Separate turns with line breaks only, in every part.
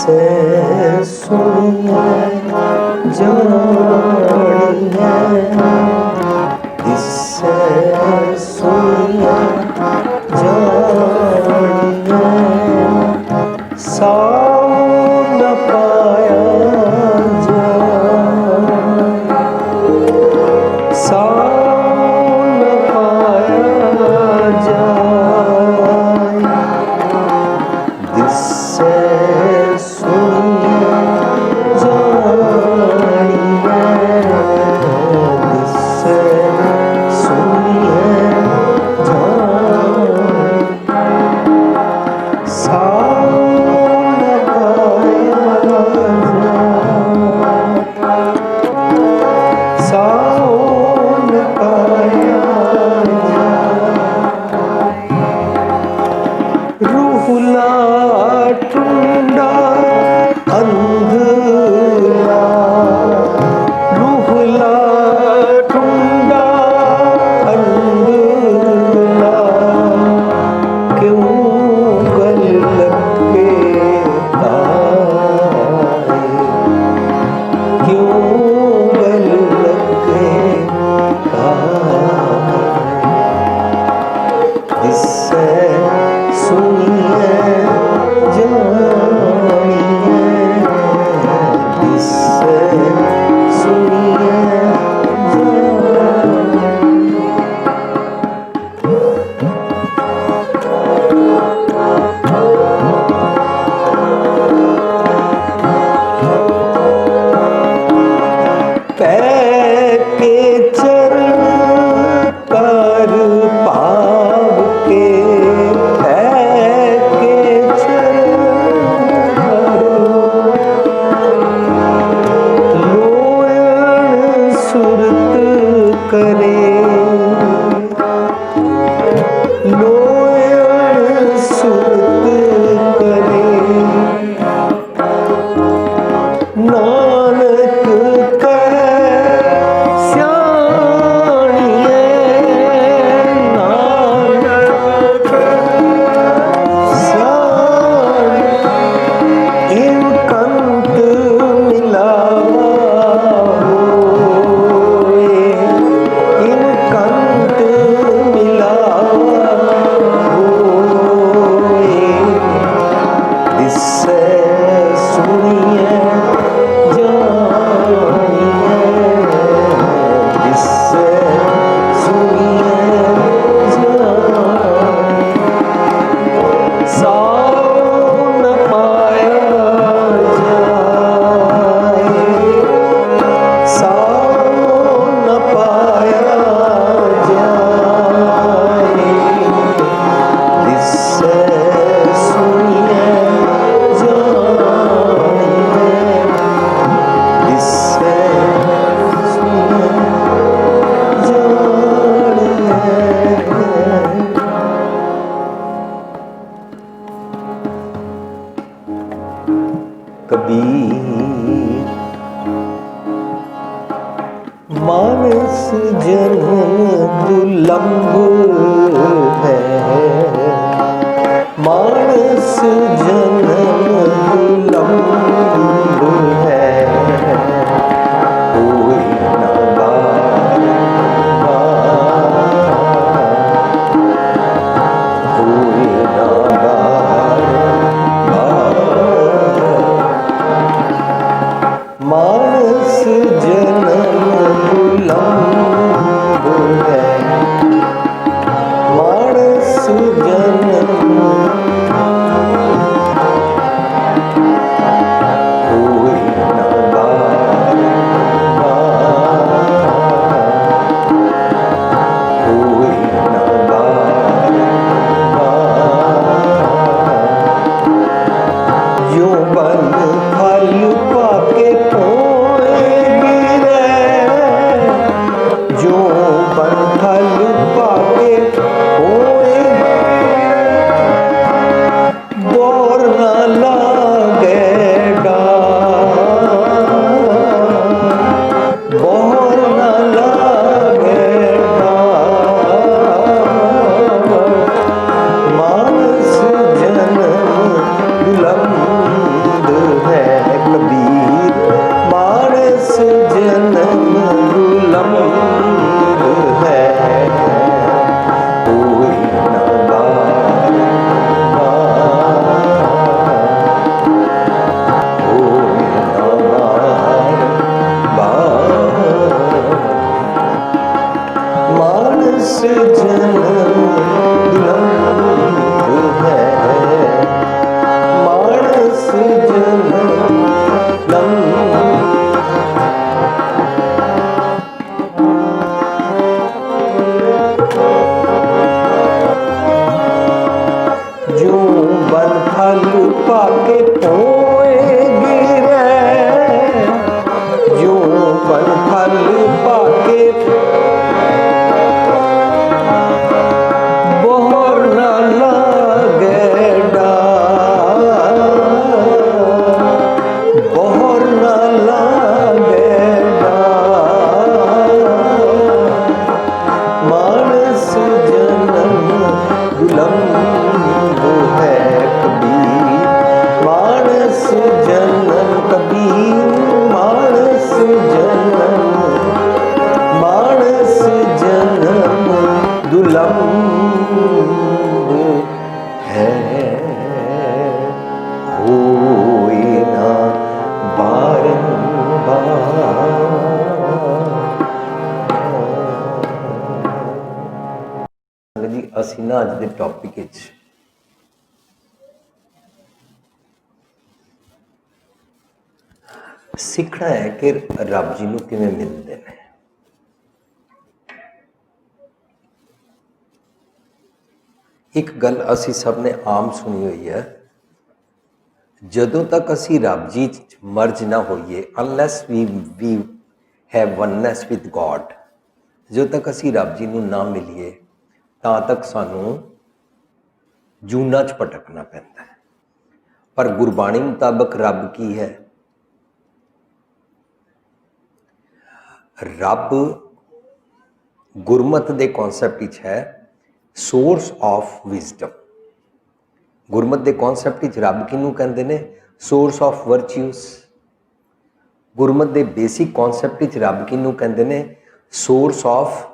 दिसे सुनिए जानिए, दिसे सुनिए जानिए, सावन पाया जाए, सावन पाया जाए, दिसे सुनिए जानिए, दिसे सुनिए जानिए, सावन पाया जाए, सावन पाया जाए, रूहुला टुंडा अंधला, रूहुला टुंडा अंधला, क्यों गल लगे तारे, क्यों गल लगे तारे, दिसे सुनिए जानिए, दिसे सुनिए पैर के चरण पर पाव के, पैर के चरण लोयण सुरत करे, लोयण सुरत करे, नानक कहे स्याणिए, नानक स्याणिए, इन कंत मिलावा होए, इन कंत मिलावा होए, दिसे सुनिए जानिए, दिसे सुनिए जानिए, सावन पाया जाए, सावन पाया जाए, दिसे सुनिए जानिए, दिसे सुनिए जानिए। कबीर मानस जन दुलंभ है, मानस जन दुलंभ है, कोई न बार कोई न बार मानस जन्म दुलंभ है, मानस जन्म मानस जन्म दुलंभ है, मानस जन्म जो बन फल पाके पोए गिरे, जो बन फल पाके बोहर न लागे डार, बोहर न लागे डार, मानस जन्म दुलंभ है कबीर, मानस जन्म कबीर, मानस जन्म, मानस जन्म दुलंभ है, होए ना बारंबार। जी ਅਸੀਂ ਨਾ ਅੱਜ ਦੇ ਟੌਪਿਕ ਵਿੱਚ ਸਿੱਖਣਾ ਹੈ ਕਿ ਰੱਬ ਜੀ ਨੂੰ ਕਿਵੇਂ ਮਿਲਦੇ ਨੇ। ਇੱਕ ਗੱਲ ਅਸੀਂ ਸਭ ਨੇ ਆਮ ਸੁਣੀ ਹੋਈ ਹੈ, ਜਦੋਂ ਤੱਕ ਅਸੀਂ ਰੱਬ ਜੀ 'ਚ ਮਰਜ ਨਾ ਹੋਈਏ, unless we have oneness with God, ਜਦੋਂ ਤੱਕ ਅਸੀਂ ਰੱਬ ਜੀ ਨੂੰ ਨਾ ਮਿਲੀਏ ਤਾਂ ਤੱਕ ਸਾਨੂੰ ਜੂਨਾਂ 'ਚ ਭਟਕਣਾ ਪੈਂਦਾ ਹੈ। ਪਰ ਗੁਰਬਾਣੀ ਮੁਤਾਬਕ ਰੱਬ ਕੀ ਹੈ? ਰੱਬ ਗੁਰਮਤ ਦੇ ਕਨਸੈਪਟ ਵਿੱਚ ਹੈ ਸੋਰਸ ਆਫ ਵਿਜ਼ਡਮ। ਗੁਰਮਤ ਦੇ ਕਨਸੈਪਟ ਵਿੱਚ ਰੱਬ ਕਿਹਨੂੰ ਕਹਿੰਦੇ ਨੇ? Source of virtues. ਗੁਰਮਤ ਦੇ ਬੇਸਿਕ ਕਨਸੈਪਟ ਵਿੱਚ ਰੱਬ ਕਿਹਨੂੰ ਕਹਿੰਦੇ ਨੇ? Source of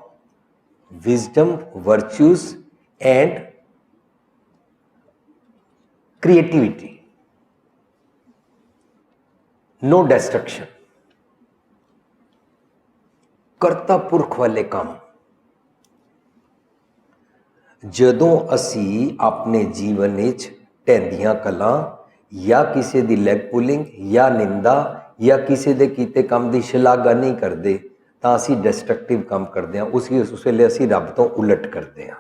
wisdom, virtues and creativity, no destruction, Karta Purakh ਵਾਲੇ ਕੰਮ। ਜਦੋਂ ਅਸੀਂ ਆਪਣੇ ਜੀਵਨ ਵਿੱਚ ਢਹਿੰਦੀਆਂ ਕਲਾਂ ਜਾਂ ਕਿਸੇ ਦੀ ਲੈਗ ਪੁਲਿੰਗ ਜਾਂ ਨਿੰਦਾ ਜਾਂ ਕਿਸੇ ਦੇ ਕੀਤੇ ਕੰਮ ਦੀ ਸ਼ਲਾਘਾ ਨਹੀਂ ਕਰਦੇ ਤਾਂ ਅਸੀਂ ਡਿਸਟਰਕਟਿਵ ਕੰਮ ਕਰਦੇ ਹਾਂ। ਉਸ ਵੇਲੇ ਅਸੀਂ ਰੱਬ ਤੋਂ ਉਲਟ ਕਰਦੇ ਹਾਂ।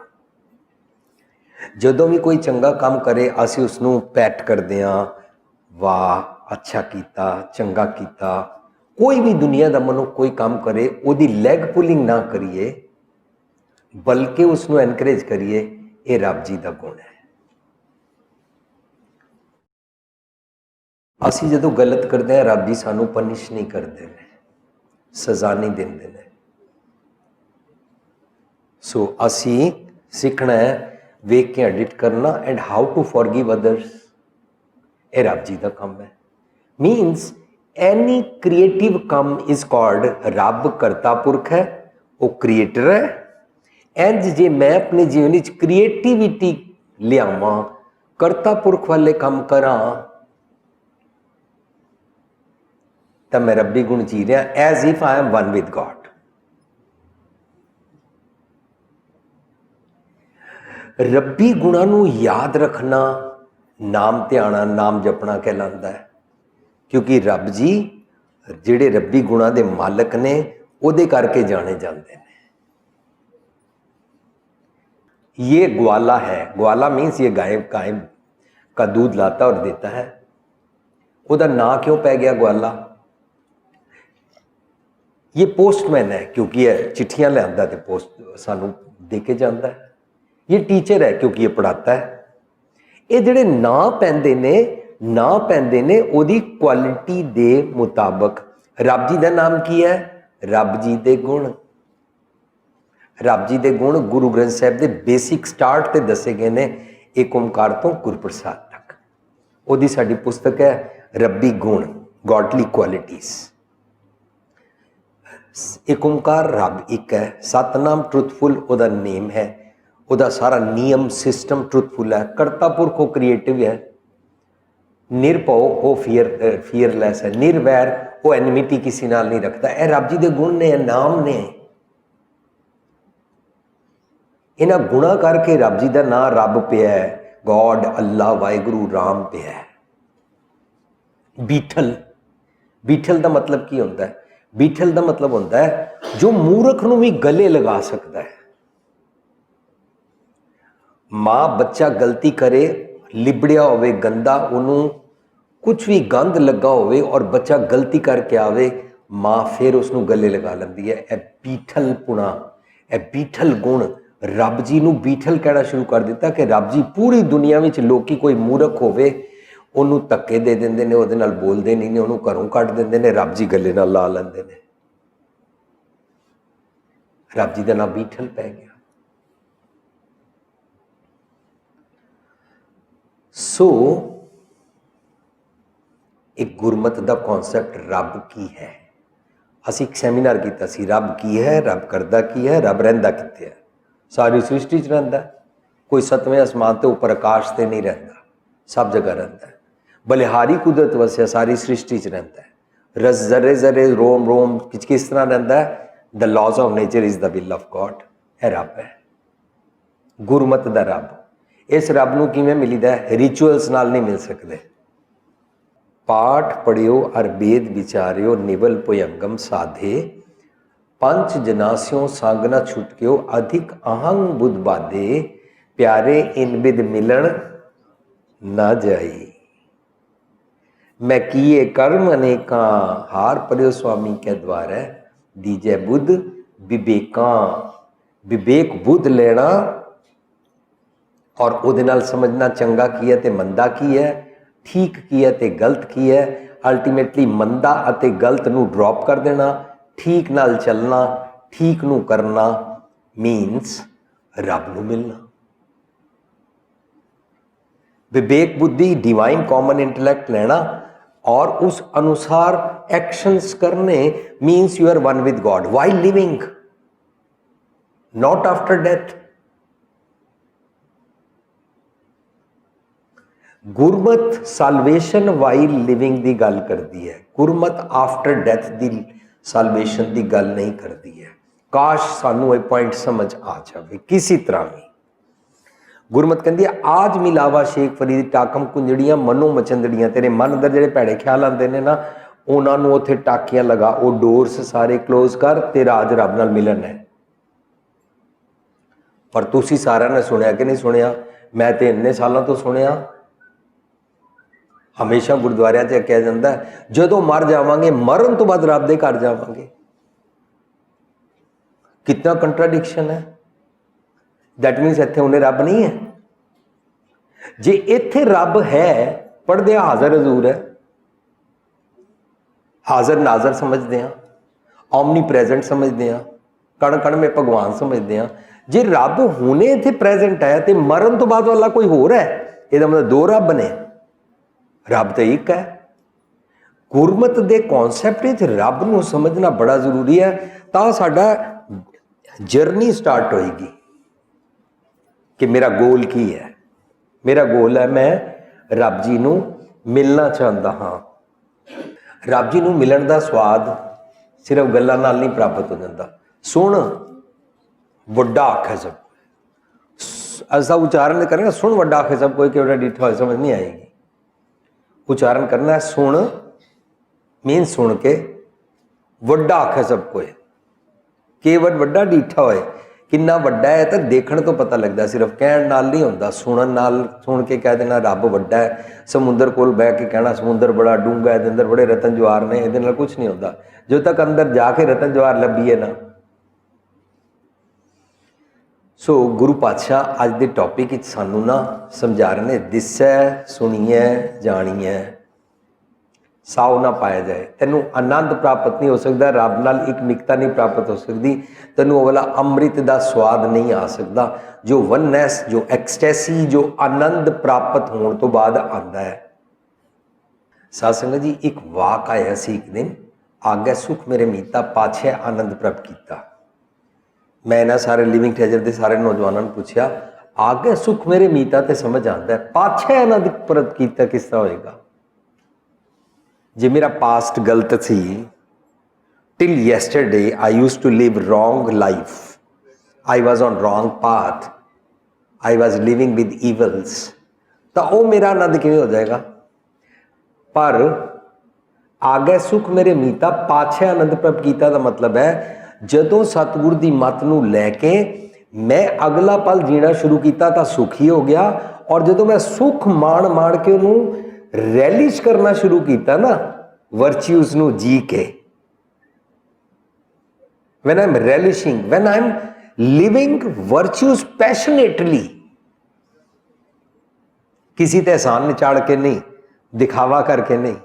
ਜਦੋਂ ਵੀ ਕੋਈ ਚੰਗਾ ਕੰਮ ਕਰੇ ਅਸੀਂ ਉਸ ਨੂੰ ਪੈਟ ਕਰਦੇ ਹਾਂ, ਵਾਹ ਅੱਛਾ ਕੀਤਾ, ਚੰਗਾ ਕੀਤਾ। ਕੋਈ ਵੀ ਦੁਨੀਆ ਦਾ ਮਨੁੱਖ ਕੋਈ ਕੰਮ ਕਰੇ, ਉਹਦੀ ਲੈਗ ਪੁਲਿੰਗ ਨਾ ਕਰੀਏ, ਬਲਕਿ ਉਸ ਨੂੰ ਐਨਕਰੇਜ ਕਰੀਏ। ਇਹ ਰੱਬ ਜੀ ਦਾ ਗੁਣ ਹੈ। ਅਸੀਂ ਜਦੋਂ ਗਲਤ ਕਰਦੇ ਹਾਂ, ਰੱਬ ਜੀ ਸਾਨੂੰ ਪਨਿਸ਼ ਨਹੀਂ ਕਰਦੇ ਨੇ, ਸਜ਼ਾ ਨਹੀਂ ਦਿੰਦੇ ਨੇ। ਸੋ ਅਸੀਂ ਸਿੱਖਣਾ ਹੈ ਵੇਖ ਕੇ ਐਡਿਟ ਕਰਨਾ and how to forgive others. ਇਹ ਰੱਬ ਜੀ ਦਾ ਕੰਮ ਹੈ। ਮੀਨਸ ਐਨੀ ਕ੍ਰੀਏਟਿਵ ਕੰਮ ਇਜ਼ ਕਾਲਡ, ਰੱਬ ਕਰਤਾ ਪੁਰਖ ਹੈ, ਉਹ ਕ੍ਰੀਏਟਰ ਹੈ। ਇੰਝ ਜੇ ਮੈਂ ਆਪਣੇ ਜੀਵਨ ਵਿੱਚ ਕ੍ਰੀਏਟੀਵਿਟੀ ਲਿਆਵਾਂ, ਕਰਤਾ ਪੁਰਖ ਵਾਲੇ ਕੰਮ ਕਰਾਂ, ਤਾਂ ਮੈਂ ਰੱਬੀ ਗੁਣ ਜੀ ਰਿਹਾ, as if I am one with God. ਰੱਬੀ ਗੁਣਾਂ ਨੂੰ ਯਾਦ ਰੱਖਣਾ ਨਾਮ ਧਿਆਣਾ, ਨਾਮ ਜਪਣਾ ਕਹਿਲਾਂਦਾ ਹੈ। ਕਿਉਂਕਿ ਰੱਬ ਜੀ ਜਿਹੜੇ ਰੱਬੀ ਗੁਣਾਂ ਦੇ ਮਾਲਕ ਨੇ, ਉਹਦੇ ਕਰਕੇ ਜਾਣੇ ਜਾਂਦੇ ਨੇ। ये ग्वाला है, ग्वाला मीन्स ये गाय का दूध लाता और देता है। ਉਹਦਾ ਨਾਂ ਕਿਉਂ ਪੈ ਗਿਆ ग्वाला? ये पोस्टमैन है क्योंकि ये चिट्ठियां लियाता ते पोस्ट सानू दे के जाता है। ये टीचर है क्योंकि ये पढ़ाता है। ये ਜਿਹੜੇ ਨਾਂ ਪੈਂਦੇ ਨੇ ਉਹਦੀ ਕੁਆਲਿਟੀ ਦੇ ਮੁਤਾਬਕ। ਰੱਬ ਜੀ ਦਾ ਨਾਮ ਕੀ ਹੈ? ਰੱਬ ਜੀ ਦੇ ਗੁਣ। ਰੱਬ ਜੀ ਦੇ ਗੁਣ ਗੁਰੂ ਗ੍ਰੰਥ ਸਾਹਿਬ ਦੇ ਬੇਸਿਕ ਸਟਾਰਟ ਤੇ ਦੱਸੇ ਗਏ ਨੇ, ਏਕ ਓਮਕਾਰ ਤੋਂ ਗੁਰਪ੍ਰਸਾਦ ਤੱਕ। ਉਹਦੀ ਸਾਡੀ ਪੁਸਤਕ ਹੈ ਰੱਬੀ ਗੁਣ, ਗੋਡਲੀ ਕੁਆਲਿਟੀਜ਼। ਏਕ ਓਮਕਾਰ ਰੱਬ ਇੱਕ ਹੈ, ਸਤਨਾਮ ਟਰੂਥਫੁਲ ਉਹਦਾ ਨੇਮ ਹੈ, ਉਹਦਾ ਸਾਰਾ ਨਿਯਮ ਸਿਸਟਮ ਟਰੂਥਫੁਲ ਹੈ। ਕਰਤਾ ਪੁਰਖ ਉਹ ਕ੍ਰੀਏਟਿਵ ਹੈ। ਨਿਰਭਉ ਉਹ ਫੀਅਰਲੈਸ ਹੈ। ਨਿਰਵੈਰ ਉਹ ਐਨਿਮਿਟੀ ਕਿਸੇ ਨਾਲ ਨਹੀਂ ਰੱਖਦਾ। ਇਹ ਰੱਬ ਜੀ ਦੇ ਗੁਣ ਨੇ, ਨਾਮ ਨੇ। इन्हां गुणा करके रब जी का नाम रब पिया है, गॉड, अल्लाह, वाहिगुरू, राम पिया है। बीठल, बीठल का मतलब की होता है? बीठल का मतलब होता है जो मूर्ख नूं भी गले लगा सकता है। माँ बच्चा गलती करे, लिबड़िया होवे, गंदा, उन्होंने कुछ भी गंद लगा होवे और बच्चा गलती करके आवे, माँ फिर उसनों गले लगा लेंदी है। यह बीठल पुणा, यह बीठल गुण रब जी नूं बीठल कहना शुरू कर दिता कि रब जी पूरी दुनिया में लोग कोई मूर्ख होवे उन्होंने धक्के दे देंदे ने, उहदे नाल बोलदे नहीं ने, उन्होंने घरों कढ देंदे ने, रब जी गले नाल ला लेंदे ने। रब जी का नाम बीठल पै गया। सो एक गुरमत का कॉन्सैप्ट रब की है। असी एक सैमीनार किया सी, रब की है, रब करदा की है, रब रहिंदा कित्थे है। सारी सृष्टि च रहिंदा, कोई सतवें आसमान ते उपर आकाश ते नहीं रहिंदा, सब जगह रहिंदा है। बलिहारी कुदरत वसिया सारी सृष्टि च रहिंदा है। रस जरे जरे रोम रोम किस तरह रहिंदा है? The laws of nature is the will of God. यह रब है, गुरमत का रब। इस रब नूं किवें मिलीदा है? रिचुअल्स नाल नहीं मिल सकते। पाठ पढ़ियो अर वेद विचारियो, निवल पुयंगम साधे, पंच जनास्यों सांग न छुटक्यो, अधिक अहंग बुध बाधे, प्यारे इन बिद मिलन ना जाई। मैं किए कर्म अनेका, हार परियो स्वामी के द्वारा, दीजै बुध विवेका। विवेक बुध लेना और उहदे नाल समझना चंगा की है ते मंदा की है, ठीक की है ते गलत की है। अल्टीमेटली मंदा अते गलत नूं ड्रॉप कर देना, ठीक नाल चलना, ठीक नूं करना, मीनस रब नूं मिलना। विवेक बुद्धि, डिवाइन कॉमन इंटलैक्ट लेना और उस अनुसार एक्शंस करने, means you are one with God while living, not after death. Gurmat salvation while living की गल करती है, गुरमत आफ्टर डेथ की सालवेशन की गल नहीं करती है। काश सानू ये पॉइंट समझ आ जाए किसी तरह भी। गुरमत कहती है, आज मिलावा शेख फरीद टाकम कुंजड़ियां मनो मचंदड़ियां, तेरे मन अंदर ਜਿਹੜੇ ਭੈੜੇ ਖਿਆਲ ਆਉਂਦੇ ਨੇ ਨਾ, ਉਹਨਾਂ ਨੂੰ ਉੱਥੇ ਟਾਕੀਆਂ ਲਗਾ, ਉਹ ਡੋਰਸ ਸਾਰੇ ਕਲੋਜ਼ ਕਰ, ਤੇਰਾ ਅੱਜ ਰੱਬ ਨਾਲ ਮਿਲਣ ਹੈ। ਪਰ ਤੁਸੀਂ ਸਾਰਿਆਂ ਨੇ ਸੁਣਿਆ ਕਿ ਨਹੀਂ ਸੁਣਿਆ? ਮੈਂ ਤੇ ਇੰਨੇ ਸਾਲਾਂ ਤੋਂ ਸੁਣਿਆ। ਹਮੇਸ਼ਾ ਗੁਰਦੁਆਰਿਆਂ 'ਚ ਕਿਹਾ ਜਾਂਦਾ ਜਦੋਂ ਮਰ ਜਾਵਾਂਗੇ, ਮਰਨ ਤੋਂ ਬਾਅਦ ਰੱਬ ਦੇ ਘਰ ਜਾਵਾਂਗੇ। कितना कंट्राडिक्शन है। दैट मीनस इत्थे उन्हें रब नहीं है। जे इत्थे रब है, पढ़दे हाजर हजूर है, हाजर नाजर समझते हैं, ओमनी प्रेजेंट समझते हैं, कण कण में भगवान समझते हैं। जे रब हुणे इत्थे प्रेजेंट है तो मरण तो बाद वाला कोई होर है, इसदा मतलब दो रब ने, रब तो एक है। गुरमत के कॉन्सैप्ट रब नूं समझना बड़ा जरूरी है, तां साडा जर्नी स्टार्ट होएगी कि मेरा गोल की है। मेरा गोल है मैं रब जी नूं मिलना चाहता हाँ। रब जी नूं मिलन दा स्वाद सिर्फ गल्लां नाल नहीं प्राप्त हो जाता। सुन वड्डा आखे सब, ऐसा उच्चारण करें, सुन वड्डा आखे सब कोई केवड़ा डिठा होए समझ नहीं आएगी। उच्चारण करना है सुन मीन सुन के, वड्डा आखे सब कोई, केवल वड्डा डिठा होए, कितना वड्डा है तो देखने तो पता लगता, सिर्फ कहण नाल नहीं होंदा। सुनन नाल, सुन के कह देना रब वड्डा है, समुंदर कोल बह के कहना समुंदर बड़ा डूंगा है, अंदर बड़े रतन जवाहर ने, इहदे नाल कुछ नहीं होंदा जो तक अंदर जाके रतन जवाहर लभीए ना। सो गुरु पातशाह अज के टॉपिक सानू ना समझा रहे हैं, दिसै सुनिए जानिए साओ ना पाया जाए। तेनों आनंद प्राप्त नहीं हो सकता, रब नाल एक मिकता नहीं प्राप्त हो सकती, तेनों वाला अमृत का स्वाद नहीं आ सकता, जो वननेस, जो एक्सटैसी, जो आनंद प्राप्त होने तो बाद आता है। साध संगत जी, एक वाक आया सी एक दिन, आगे सुख मेरे मीता पाछे आनंद प्राप्त किया। मैं इन्हां सारे लिविंग ट्रेजर के सारे नौजवानों ने पूछा, आगे सुख मेरे मीता तो समझ आता है, पाछे आनंद प्राप्त किया किस तरह होएगा? जे मेरा पास्ट गलत सी, till yesterday I use to live wrong life, I was on wrong path, I was living with evils, तो वो मेरा आनंद किवें हो जाएगा। पर आगे सुख मेरे मीता पाछे आनंद प्राप्त किया का मतलब है जदों सतगुर की मत नूं लैके मैं अगला पल जीना शुरू किया तो सुख ही हो गया, और जदों मैं सुख माण माण के उन्होंने रैलिश करना शुरू किया ना वर्च्यूज नूं जी के, when I'm relishing, when I'm living virtues passionately, किसी ते एहसान निचाड़ के नहीं, दिखावा करके नहीं,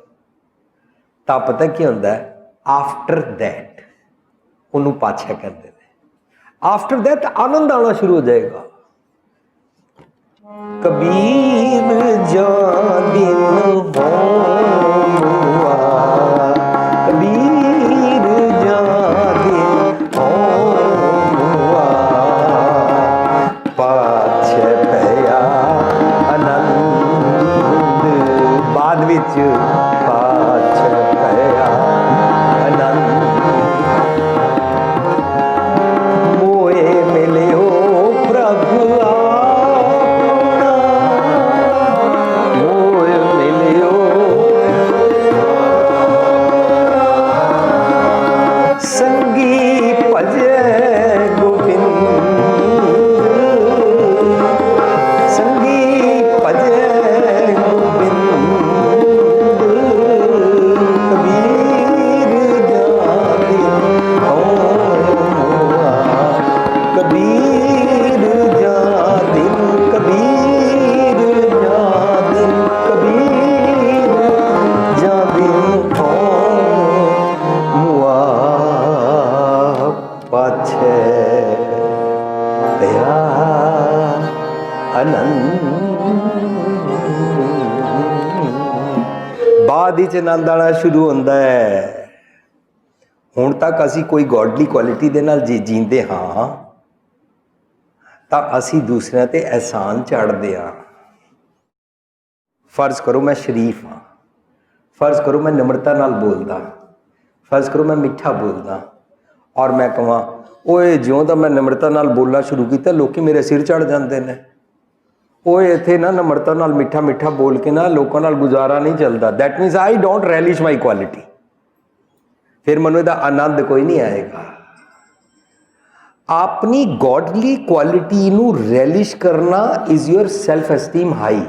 तो पता की होता है आफ्टर दैट उन्होंने पाछे कहते हैं, आफ्टर दैट आनंद आना शुरू हो जाएगा। कबीर जा दिन होआ, कबीर जा दिन होआ, पाछे पया आनंद, बाद विच पाछे पया आनंद, मोए मिलियो प्रभु मोए मिलियो, संगी भजे गोविंद, संगी भजे गोविंद, कबीर जाति होआ, कबीर जाति, कबीर जाति, कबीर जाति होआ, पाछे पया आनंद। बाद ही आनंद आना शुरू होता है। हुण तक असी कोई गॉडली क्वालिटी दे नाल जींदे हाँ तो असी दूसरिਆਂ ते एहसान झाड़ते हाँ। फर्ज करो मैं शरीफ हाँ, फर्ज करो मैं निमरता नाल बोलदा, फर्ज करो मैं मिठा बोलदा, और मैं कहां ओए ज्यों दा मैं निमरता नाल बोलना शुरू किया लोग मेरे सिर चढ़ जाते हैं। ओए इत्थे ना निमरता नाल मिठा मिठा बोल के ना लोगों नाल गुजारा नहीं चलता। That means I don't relish my quality, फिर मैनूं इहदा आनंद कोई नहीं आएगा। अपनी गॉडली क्वालिटी नूं रैलिश करना is your self esteem high.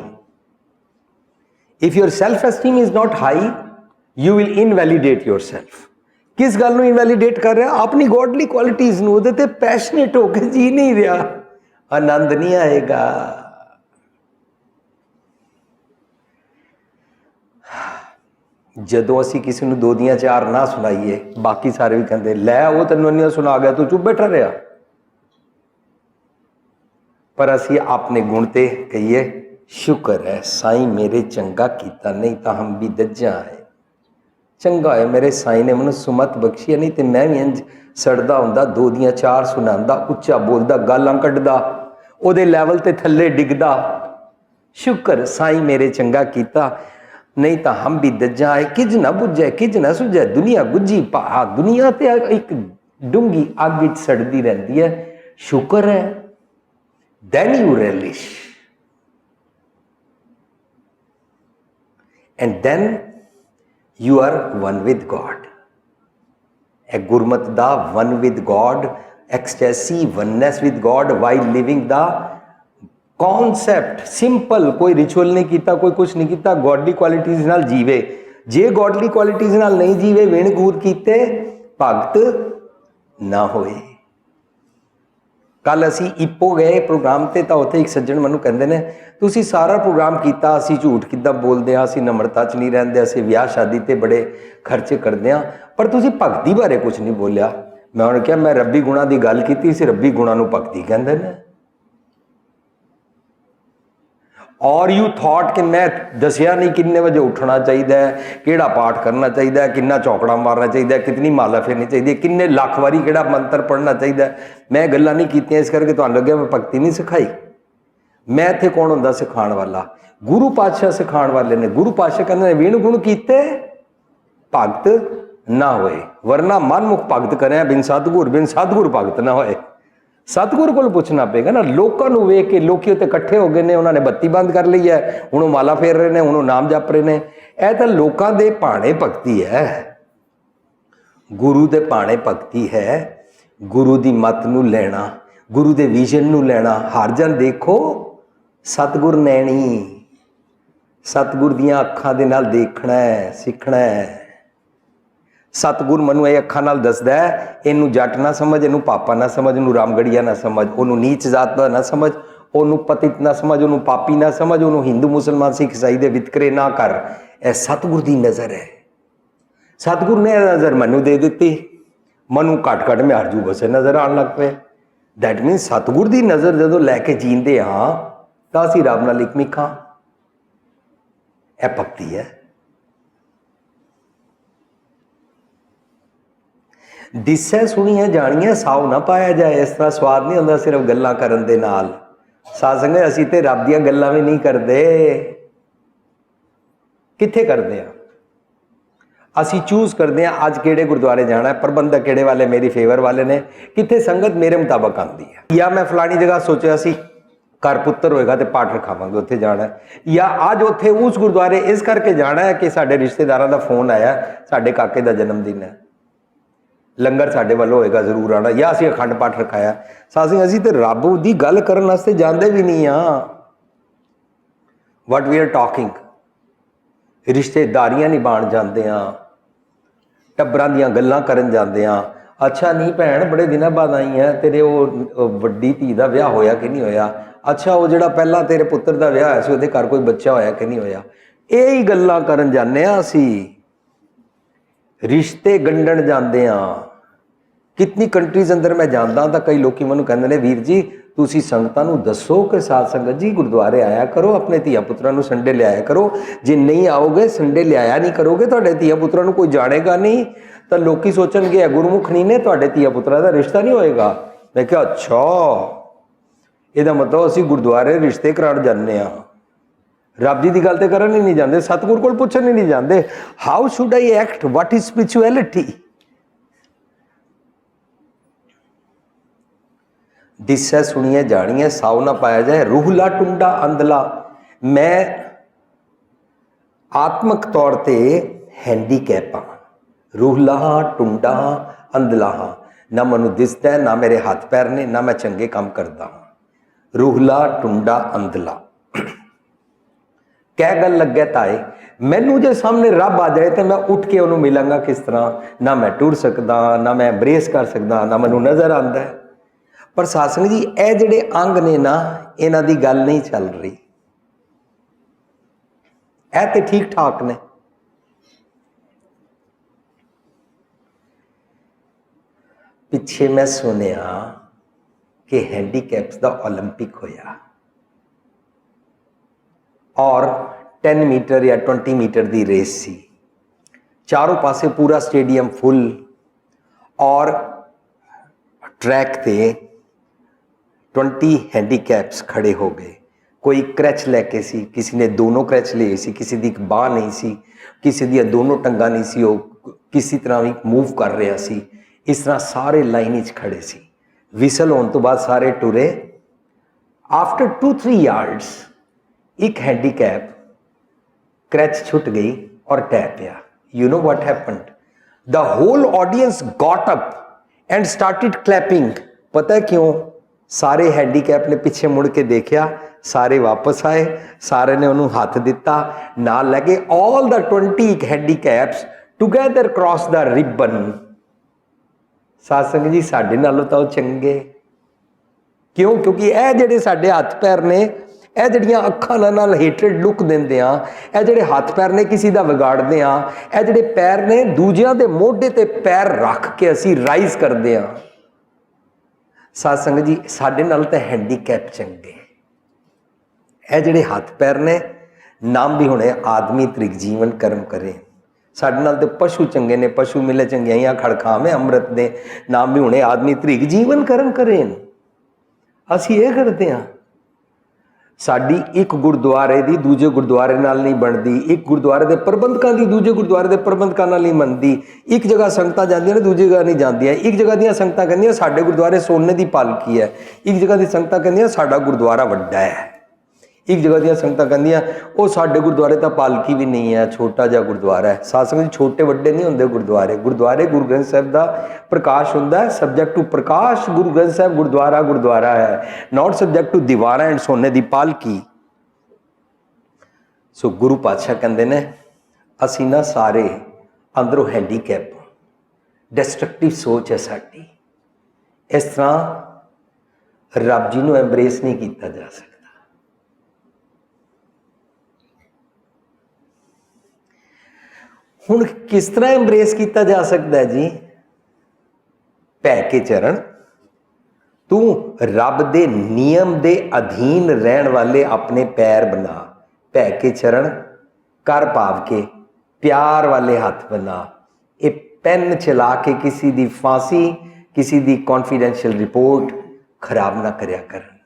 If your self esteem is not high you will invalidate your self. किस गल नूं इनवैलीडेट कर रहा? अपनी गॉडली क्वालिटीज नूं उहदे ते पैशनेट होकर जी नहीं रहा, आनंद नहीं आएगा। जदों असी किसी नूं दो दियां चार ना सुनाइए बाकी सारे भी कहते लै वो तैनूं इन्नियां सुना गया तू चुप बैठा रहा, पर असी अपने गुण ते कहिए शुक्र है साईं मेरे चंगा कीता, नहीं तो हम भी दज्जा है। चंगा है मेरे साईं ने मैनूं सुमत बख्शी, नहीं तो मैं भी इंज सड़दा हुंदा दो दियां चार सुनांदा, उच्चा बोलदा, गालां कड्ढदा, उहदे लैवल ते थल्ले डिगदा। शुक्र साईं मेरे चंगा कीता, नहीं तो हम भी दज्जा है। किज ना बुझे किज ना सुझे दुनिया गुज्जी पा, दुनिया ते एक डूंगी अग विच सड़दी रहंदी है। शुक्र है, then you relish and then you are one with God। a Gurmat दा one with God, ecstasy oneness with God while living the concept simple। कोई रिचुअल नहीं किया, कोई कुछ नहीं किया, गॉडली क्वालिटीज नाल जीवे। जे गॉडली क्वालिटीज नाल नहीं जीवे, विण कूद कीते भगत ना होए। कल असी इपो गए प्रोग्राम ते तो उत्थे एक सज्जन मैनूं कहंदे ने तुसीं सारा प्रोग्राम कीता, असी झूठ किद्दां बोलदे हां, असी नम्रता च नहीं रहिंदे, असी विआह शादी ते बड़े खर्चे करदे हां, पर तुसीं भगती बारे कुछ नहीं बोलिया। मैं उन्होंने कहा मैं रब्बी गुणां दी गल कीती, इस रब्बी गुणां नूं भगती कहंदे ने। और यू थॉट कि मैं दसिया नहीं किन्ने बजे उठना चाहिए, किहड़ा पाठ करना चाहिए, किन्ना चौकड़ा मारना चाहिए, कितनी माला फेरनी चाहिए, किन्ने लख वारी किहड़ा मंत्र पढ़ना चाहिए, मैं गल्लां नहीं कीतियां। इस करके तुहानूं लग्गिया मैं भगती नहीं सिखाई। मैं इत्थे कौन हुंदा सिखाण वाला? गुरु पातशाह सिखाण वाले ने। गुरु पातशाह कहंदे ने विण गुण कीते भगत ना होए, वरना मन मुख भगत करें बिन सतगुर भगत ना होए। सतगुर को पूछना पेगा ना। लोगों को वेख के लोग उत्ते इकट्ठे हो गए ने, उन्होंने बत्ती बंद कर ली है, हुण माला फेर रहे हैं, हुण नाम जप रहे हैं। यह तो लोगों के भाणे भगती है, गुरु के भाणे भगती है। गुरु की मत नूं लेना, गुरु के विजन नूं लेना। हर जन देखो सतगुर नैनी, सतगुर दियां अखां दे नाल देखना है, सीखना है। सतगुर मनु ये अखां नाल दसदा है, इनू जट ना समझ, इनू पापा ना समझ, इनू रामगढ़िया ना समझ, उन्होंने नीच जात का ना समझ, उन्होंने पतित ना समझ, उन्होंने पापी ना समझ, उन्होंने हिंदू मुसलमान सिख ईसाई दे वितकरे ना कर। यह सतगुर की नज़र है। सतगुर ने नज़र मनु दे दी, मनु घट घट में हरजू बसे नज़र आने लग पे। दैट मीन सतगुर की नज़र जो लैके जींदे हाँ तो असी रब नाल एक मिखां। यह भगती है। दिसै सुनिया जानिया साव ना पाया जाए, इस तरह स्वाद नहीं आता सिर्फ गल्लां करन दे नाल। साध संगत असीं ते रब दियां गल्लां भी नहीं करते, कित्थे करते हैं? असी चूज करते हैं अज किहड़े गुरुद्वारे जाना है, प्रबंधक किहड़े वाले मेरी फेवर वाले ने, कित्थे संगत मेरे मुताबक आती है। या मैं फलानी जगह सोचा सी घर पुत्र होएगा तो पाठ रखावांगे, उत्थे जाना है। या अज उत्थे उस गुरुद्वारे इस करके जाना है कि साडे रिश्तेदारां दा फोन आया, साडे काके दा जन्मदिन है, लंगर साडे वालों होएगा जरूर आना, या असीं अखंड पाठ रखाया। असीं तो रब की गल करन वास्ते जांदे भी नहीं हाँ। वट वी आर टॉकिंग, रिश्तेदारियां निभाण जांदे हाँ, टब्बरां दियां गल्लां करन जांदे हाँ। अच्छा नहीं भैन बड़े दिनों बाद आई है, तेरे वो वड्डी धी दा विआह होया कि नहीं होया? अच्छा वो जिहड़ा पहला तेरे पुत्र दा विआह होया सी उहदे घर कोई बच्चा होया कि नहीं होया? यही गल्लां करन जाने असीं, रिश्ते गंढण जाते हाँ। कितनी कंट्रीज अंदर मैं जाता तो कई लोग मैं कहते हैं वीर जी तुसी संगतां नूं दसो कि साध संगत जी गुरुद्वारे आया करो, अपने धिया पुत्रां नूं संडे लियाया करो। जे नहीं आओगे, संडे लियाया नहीं करोगे, तुहाडे धिया पुत्रां नूं कोई जानेगा नहीं, तो लोग सोचणगे गुरमुख नहीं ने, तुहाडे धिया पुत्रां दा रिश्ता नहीं होएगा। मैं कहा अच्छा, इहदा मतलब असीं गुरुद्वारे रिश्ते कराउण जाने हाँ, रब जी की गल तो करन ही नहीं जाते, सतगुर को पुछन ही नहीं जाते। How should I act, what is spirituality? दिसै सुनिए जानिए साव ना पाया जाए, रूहला टुंडा अंधला। मैं आत्मक तौर पर हैंडीकैप हाँ, रूहला हाँ, टुंडा हाँ, अंधला हाँ। ना मैनू दिसदा है, ना मेरे हाथ पैर ने, ना मैं चंगे काम करता हाँ। रूहला टुंडा अंधला। क्या गल लगे ताए, मैनू जो सामने रब आ जाए तो मैं उठ के उन्होंने मिलांगा किस तरह? ना मैं टुर सकता, ना मैं एम्ब्रेस कर सकता, ना मैनू नज़र आता है। पर सासंग जी ये जिहड़े अंग ने ना, इन्हां दी गल नहीं चल रही, ए ते ठीक ठाक ने। पिछे मैं सुनिया कि हैंडीकैप्स दा ओलंपिक होया और 10 मीटर या 20 मीटर की रेस सी, चारों पासे पूरा स्टेडियम फुल और ट्रैक पे 20 हैंडीकैप्स खड़े हो गए। कोई क्रैच लैके सी, किसी ने दोनों क्रैच लिए सी, किसी की एक बाह नहीं सी, किसी दी दोनों टंगा नहीं सी, वो किसी तरह भी मूव कर रहा सी। इस तरह सारे लाइन च खड़े सी। विसल होने तो बाद सारे टुरे। आफ्टर 2-3 यार्ड्स एक हैंडीकैप क्रैच छुट गई और टैप गया। You know what happened? The whole audience got up and started clapping. पता है क्यों? सारे हैंडीकैप ने पीछे मुड़ के देखा, सारे वापस आए, सारे ने उन्होंने हाथ दिता, नाल लगे। All the 20 handicaps together cross the ribbon. सत्संग जी साडे नालों तो चंगे क्यों? क्योंकि यह जिहड़े साडे हथ पैर ने, यह जिहड़ियां अखां नाल हेटरेड लुक दिंदे आ, यह जिहड़े हथ पैर ने किसी दा विगाड़दे आ, यह जिहड़े पैर ने दूजियां दे मोढे ते पैर रख के असीं राइज करदे आ। सत्संग जी साडे नाल तां हैंडीकैप चंगे। यह जिहड़े हथ पैर ने, नाम भी हुणे आदमी तृग जीवन कर्म करे। साडे नाल ते पशु चंगे ने, पशु मिले चंगियाइयां खड़खावे अमृत दे, नाम भी हुणे आदमी तृग जीवन कर्म करे। असीं ये करते हैं। ਸਾਡੀ ਇੱਕ ਗੁਰਦੁਆਰੇ ਦੀ ਦੂਜੇ ਗੁਰਦੁਆਰੇ ਨਾਲ ਨਹੀਂ ਬਣਦੀ, ਇੱਕ ਗੁਰਦੁਆਰੇ ਦੇ ਪ੍ਰਬੰਧਕਾਂ ਦੀ ਦੂਜੇ ਗੁਰਦੁਆਰੇ ਦੇ ਪ੍ਰਬੰਧਕਾਂ ਨਾਲ ਨਹੀਂ ਬਣਦੀ। ਇੱਕ ਜਗ੍ਹਾ ਸੰਗਤਾਂ ਜਾਂਦੀਆਂ ਨੇ, ਦੂਜੀ ਜਗ੍ਹਾ ਨਹੀਂ ਜਾਂਦੀਆਂ। ਇੱਕ ਜਗ੍ਹਾ ਦੀਆਂ ਸੰਗਤਾਂ ਕਹਿੰਦੀਆਂ ਸਾਡੇ ਗੁਰਦੁਆਰੇ ਸੋਨੇ ਦੀ ਪਾਲਕੀ ਹੈ, ਇੱਕ ਜਗ੍ਹਾ ਦੀ ਸੰਗਤਾਂ ਕਹਿੰਦੀਆਂ ਸਾਡਾ ਗੁਰਦੁਆਰਾ ਵੱਡਾ ਹੈ। ਇੱਕ ਜਗ੍ਹਾ ਦੀਆਂ ਸੰਗਤਾਂ ਕਹਿੰਦੀਆਂ ਉਹ ਸਾਡੇ ਗੁਰਦੁਆਰੇ ਤਾਂ ਪਾਲਕੀ ਵੀ ਨਹੀਂ ਹੈ, ਛੋਟਾ ਜਿਹਾ ਗੁਰਦੁਆਰਾ ਹੈ। ਸਾਧ ਸੰਗਤ ਜੀ, ਛੋਟੇ ਵੱਡੇ ਨਹੀਂ ਹੁੰਦੇ ਗੁਰਦੁਆਰੇ। ਗੁਰਦੁਆਰੇ ਗੁਰੂ ਗ੍ਰੰਥ ਸਾਹਿਬ ਦਾ ਪ੍ਰਕਾਸ਼ ਹੁੰਦਾ ਹੈ, ਸਬਜੈਕਟ ਟੂ ਪ੍ਰਕਾਸ਼ ਗੁਰੂ ਗ੍ਰੰਥ ਸਾਹਿਬ ਗੁਰਦੁਆਰਾ ਗੁਰਦੁਆਰਾ ਹੈ, ਨਾਟ ਸਬਜੈਕਟ ਟੂ ਦੀਵਾਰਾਂ ਐਂਡ ਸੋਨੇ ਦੀ ਪਾਲਕੀ। ਸੋ ਗੁਰੂ ਪਾਤਸ਼ਾਹ ਕਹਿੰਦੇ ਨੇ ਅਸੀਂ ਨਾ ਸਾਰੇ ਅੰਦਰੋਂ ਹੈਂਡੀਕੈਪ, ਡਿਸਟਰਕਟਿਵ ਸੋਚ ਹੈ ਸਾਡੀ। ਇਸ ਤਰ੍ਹਾਂ ਰੱਬ ਜੀ ਨੂੰ ਐਮਬਰੇਸ ਨਹੀਂ ਕੀਤਾ ਜਾ ਸਕਦਾ। ਹੁਣ ਕਿਸ ਤਰ੍ਹਾਂ ਐਮਬਰੇਸ ਕੀਤਾ ਜਾ ਸਕਦਾ ਹੈ ਜੀ? ਪੈ ਕੇ ਚਰਨ। ਤੂੰ ਰੱਬ ਦੇ ਨਿਯਮ ਦੇ ਅਧੀਨ ਰਹਿਣ ਵਾਲੇ ਆਪਣੇ ਪੈਰ ਬਣਾ। ਪੈ ਕੇ ਚਰਨ, ਕਰ ਭਾਵ ਕੇ ਪਿਆਰ ਵਾਲੇ ਹੱਥ ਬਣਾ। ਇਹ ਪੈਨ ਚਲਾ ਕੇ ਕਿਸੇ ਦੀ ਫਾਂਸੀ, ਕਿਸੇ ਦੀ ਕੌਨਫੀਡੈਂਸ਼ੀਅਲ ਰਿਪੋਰਟ ਖਰਾਬ ਨਾ ਕਰਿਆ ਕਰਨ।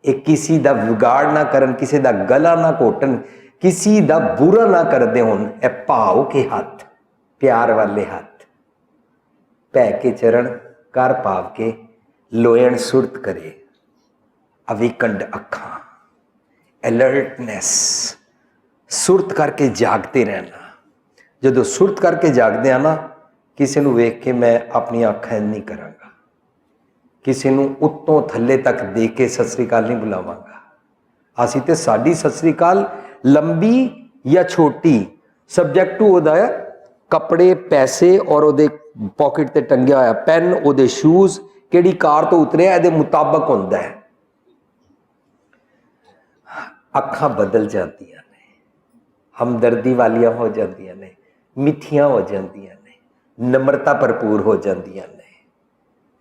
ਇਹ ਕਿਸੇ ਦਾ ਵਿਗਾੜ ਨਾ ਕਰਨ, ਕਿਸੇ ਦਾ ਗਲਾ ਨਾ ਘੋਟਣ, ਕਿਸੇ ਦਾ ਬੁਰਾ ਨਾ ਕਰਦੇ ਹੋਣ। ਇਹ ਭਾਵ ਕੇ ਹੱਥ, ਪਿਆਰ ਵਾਲੇ ਹੱਥ। ਪੈ ਕੇ ਚਰਨ, ਕਰ ਭਾਵ ਕੇ ਲੋਇਣ ਸੁਰਤ ਕਰੇ। ਅਵਿਕੰਡ ਅੱਖਾਂ, ਅਲਰਟਨੈਸ, ਸੁਰਤ ਕਰਕੇ ਜਾਗਦੇ ਰਹਿਣਾ। ਜਦੋਂ ਸੁਰਤ ਕਰਕੇ ਜਾਗਦੇ ਆ ਨਾ, ਕਿਸੇ ਨੂੰ ਵੇਖ ਕੇ ਮੈਂ ਆਪਣੀਆਂ ਅੱਖਾਂ ਨਹੀਂ ਕਰਾਂਗਾ, ਕਿਸੇ ਨੂੰ ਉੱਤੋਂ ਥੱਲੇ ਤੱਕ ਦੇਖ ਕੇ ਸਤਿ ਸ੍ਰੀ ਅਕਾਲ ਨਹੀਂ ਬੁਲਾਵਾਂਗਾ। ਅਸੀਂ ਤੇ ਸਾਡੀ ਸਤਿ ਸ੍ਰੀ ਅਕਾਲ ਲੰਬੀ ਜਾਂ ਛੋਟੀ ਸਬਜੈਕਟ ਟੂ ਉਹਦਾ ਹੈ ਕੱਪੜੇ, ਪੈਸੇ ਔਰ ਉਹਦੇ ਪੋਕਟ ਤੇ ਟੰਗਿਆ ਹੋਇਆ ਪੈਨ, ਉਹਦੇ ਸ਼ੂਜ਼, ਕਿਹੜੀ ਕਾਰ ਤੋਂ ਉਤਰਿਆ, ਇਹਦੇ ਮੁਤਾਬਕ ਹੁੰਦਾ ਹੈ। ਅੱਖਾਂ ਬਦਲ ਜਾਂਦੀਆਂ ਨੇ, ਹਮਦਰਦੀ ਵਾਲੀਆਂ ਹੋ ਜਾਂਦੀਆਂ ਨੇ, ਮਿੱਠੀਆਂ ਹੋ ਜਾਂਦੀਆਂ ਨੇ, ਨਮਰਤਾ ਭਰਪੂਰ ਹੋ ਜਾਂਦੀਆਂ ਨੇ।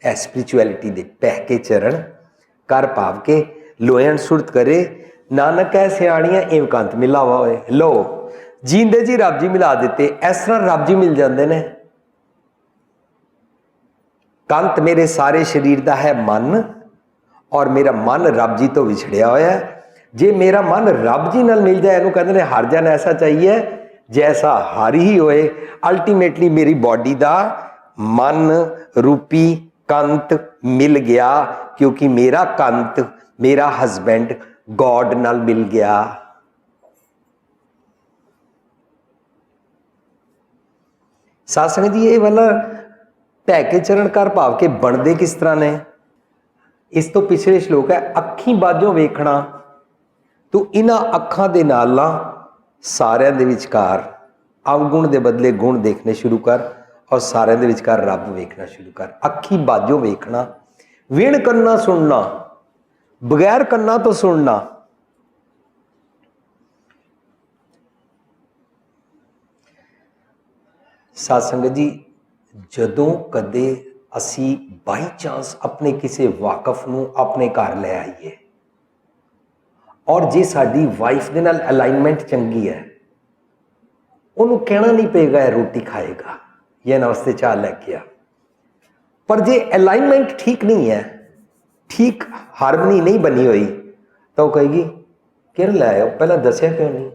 ਇਹ ਸਪਿਰਿਚੁਅਲਿਟੀ ਦੇ ਪੈ ਕੇ ਚਰਨ, ਕਰ ਭਾਵ ਕੇ ਲੋਇਣ ਸੁਰਤ ਕਰੇ। ਨਾਨਕ ਹੈ ਸਿਆਣੀਆਂ ਏਵਕੰਤ ਮਿਲਾਵਾ ਹੋਏ। ਲੋ ਜੀਂਦੇ ਜੀ ਰੱਬ ਜੀ ਮਿਲਾ ਦਿੱਤੇ। ਇਸ ਤਰ੍ਹਾਂ ਰੱਬ ਜੀ ਮਿਲ ਜਾਂਦੇ ਨੇ। ਕੰਤ ਮੇਰੇ ਸਾਰੇ ਸਰੀਰ ਦਾ ਹੈ ਮਨ, ਔਰ ਮੇਰਾ ਮਨ ਰੱਬ ਜੀ ਤੋਂ ਵਿਛੜਿਆ ਹੋਇਆ ਹੈ। ਜੇ ਮੇਰਾ ਮਨ ਰੱਬ ਜੀ ਨਾਲ ਮਿਲ ਜਾਏ, ਇਹਨੂੰ ਕਹਿੰਦੇ ਨੇ ਹਰ ਜਨ ਐਸਾ ਚਾਹੀਏ ਜੈਸਾ ਹਰ ਹੀ ਹੋਏ। ਅਲਟੀਮੇਟਲੀ ਮੇਰੀ ਬਾਡੀ ਦਾ ਮਨ ਰੂਪੀ ਕੰਤ ਮਿਲ ਗਿਆ, ਕਿਉਂਕਿ ਮੇਰਾ ਕੰਤ, ਮੇਰਾ ਹਸਬੈਂਡ ਗੋਡ ਨਾਲ ਮਿਲ ਗਿਆ। ਸਾਧ ਸੰਗਤ ਜੀ, ਇਹ ਵਾਲਾ ਢਹਿ ਕੇ ਚਰਨ ਕਰ ਭਾਵ ਕੇ ਬਣਦੇ ਕਿਸ ਤਰ੍ਹਾਂ ਨੇ? ਇਸ ਤੋਂ ਪਿਛਲੇ ਸ਼ਲੋਕ ਹੈ, ਅੱਖੀਂ ਬਾਝੋਂ ਵੇਖਣਾ। ਤੂੰ ਇਹਨਾਂ ਅੱਖਾਂ ਦੇ ਨਾਲ ਨਾ ਸਾਰਿਆਂ ਦੇ ਵਿਚਕਾਰ ਅਵਗੁਣ ਦੇ ਬਦਲੇ ਗੁਣ ਦੇਖਣੇ ਸ਼ੁਰੂ ਕਰ, ਔਰ ਸਾਰਿਆਂ ਦੇ ਵਿਚਕਾਰ ਰੱਬ ਵੇਖਣਾ ਸ਼ੁਰੂ ਕਰ। ਅੱਖੀਂ ਬਾਝੋਂ ਵੇਖਣਾ, ਵਿਣ ਕੰਨਾਂ ਸੁਣਨਾ, ਬਗੈਰ ਕੰਨਾਂ ਤੋਂ ਸੁਣਨਾ। ਸਾਧ ਸੰਗਤ ਜੀ, ਜਦੋਂ ਕਦੇ ਅਸੀਂ ਬਾਈ ਚਾਂਸ ਆਪਣੇ ਕਿਸੇ ਵਾਕਫ ਨੂੰ ਆਪਣੇ ਘਰ ਲੈ ਆਈਏ, ਔਰ ਜੇ ਸਾਡੀ ਵਾਈਫ ਦੇ ਨਾਲ ਅਲਾਈਨਮੈਂਟ ਚੰਗੀ ਹੈ, ਉਹਨੂੰ ਕਹਿਣਾ ਨਹੀਂ ਪਏਗਾ ਇਹ ਰੋਟੀ ਖਾਏਗਾ ਜਾਂ ਇਹਨਾਂ ਵਾਸਤੇ ਚਾਹ ਲੈ ਕੇ ਆ। ਪਰ ਜੇ ਅਲਾਈਨਮੈਂਟ ਠੀਕ ਨਹੀਂ ਹੈ, ਠੀਕ ਹਾਰਮਨੀ ਨਹੀਂ ਬਣੀ ਹੋਈ, ਤਾਂ ਉਹ ਕਹੇਗੀ ਕਿਹਨ ਲੈ ਆਇਓ, ਪਹਿਲਾਂ ਦੱਸਿਆ ਕਿਉਂ ਨਹੀਂ?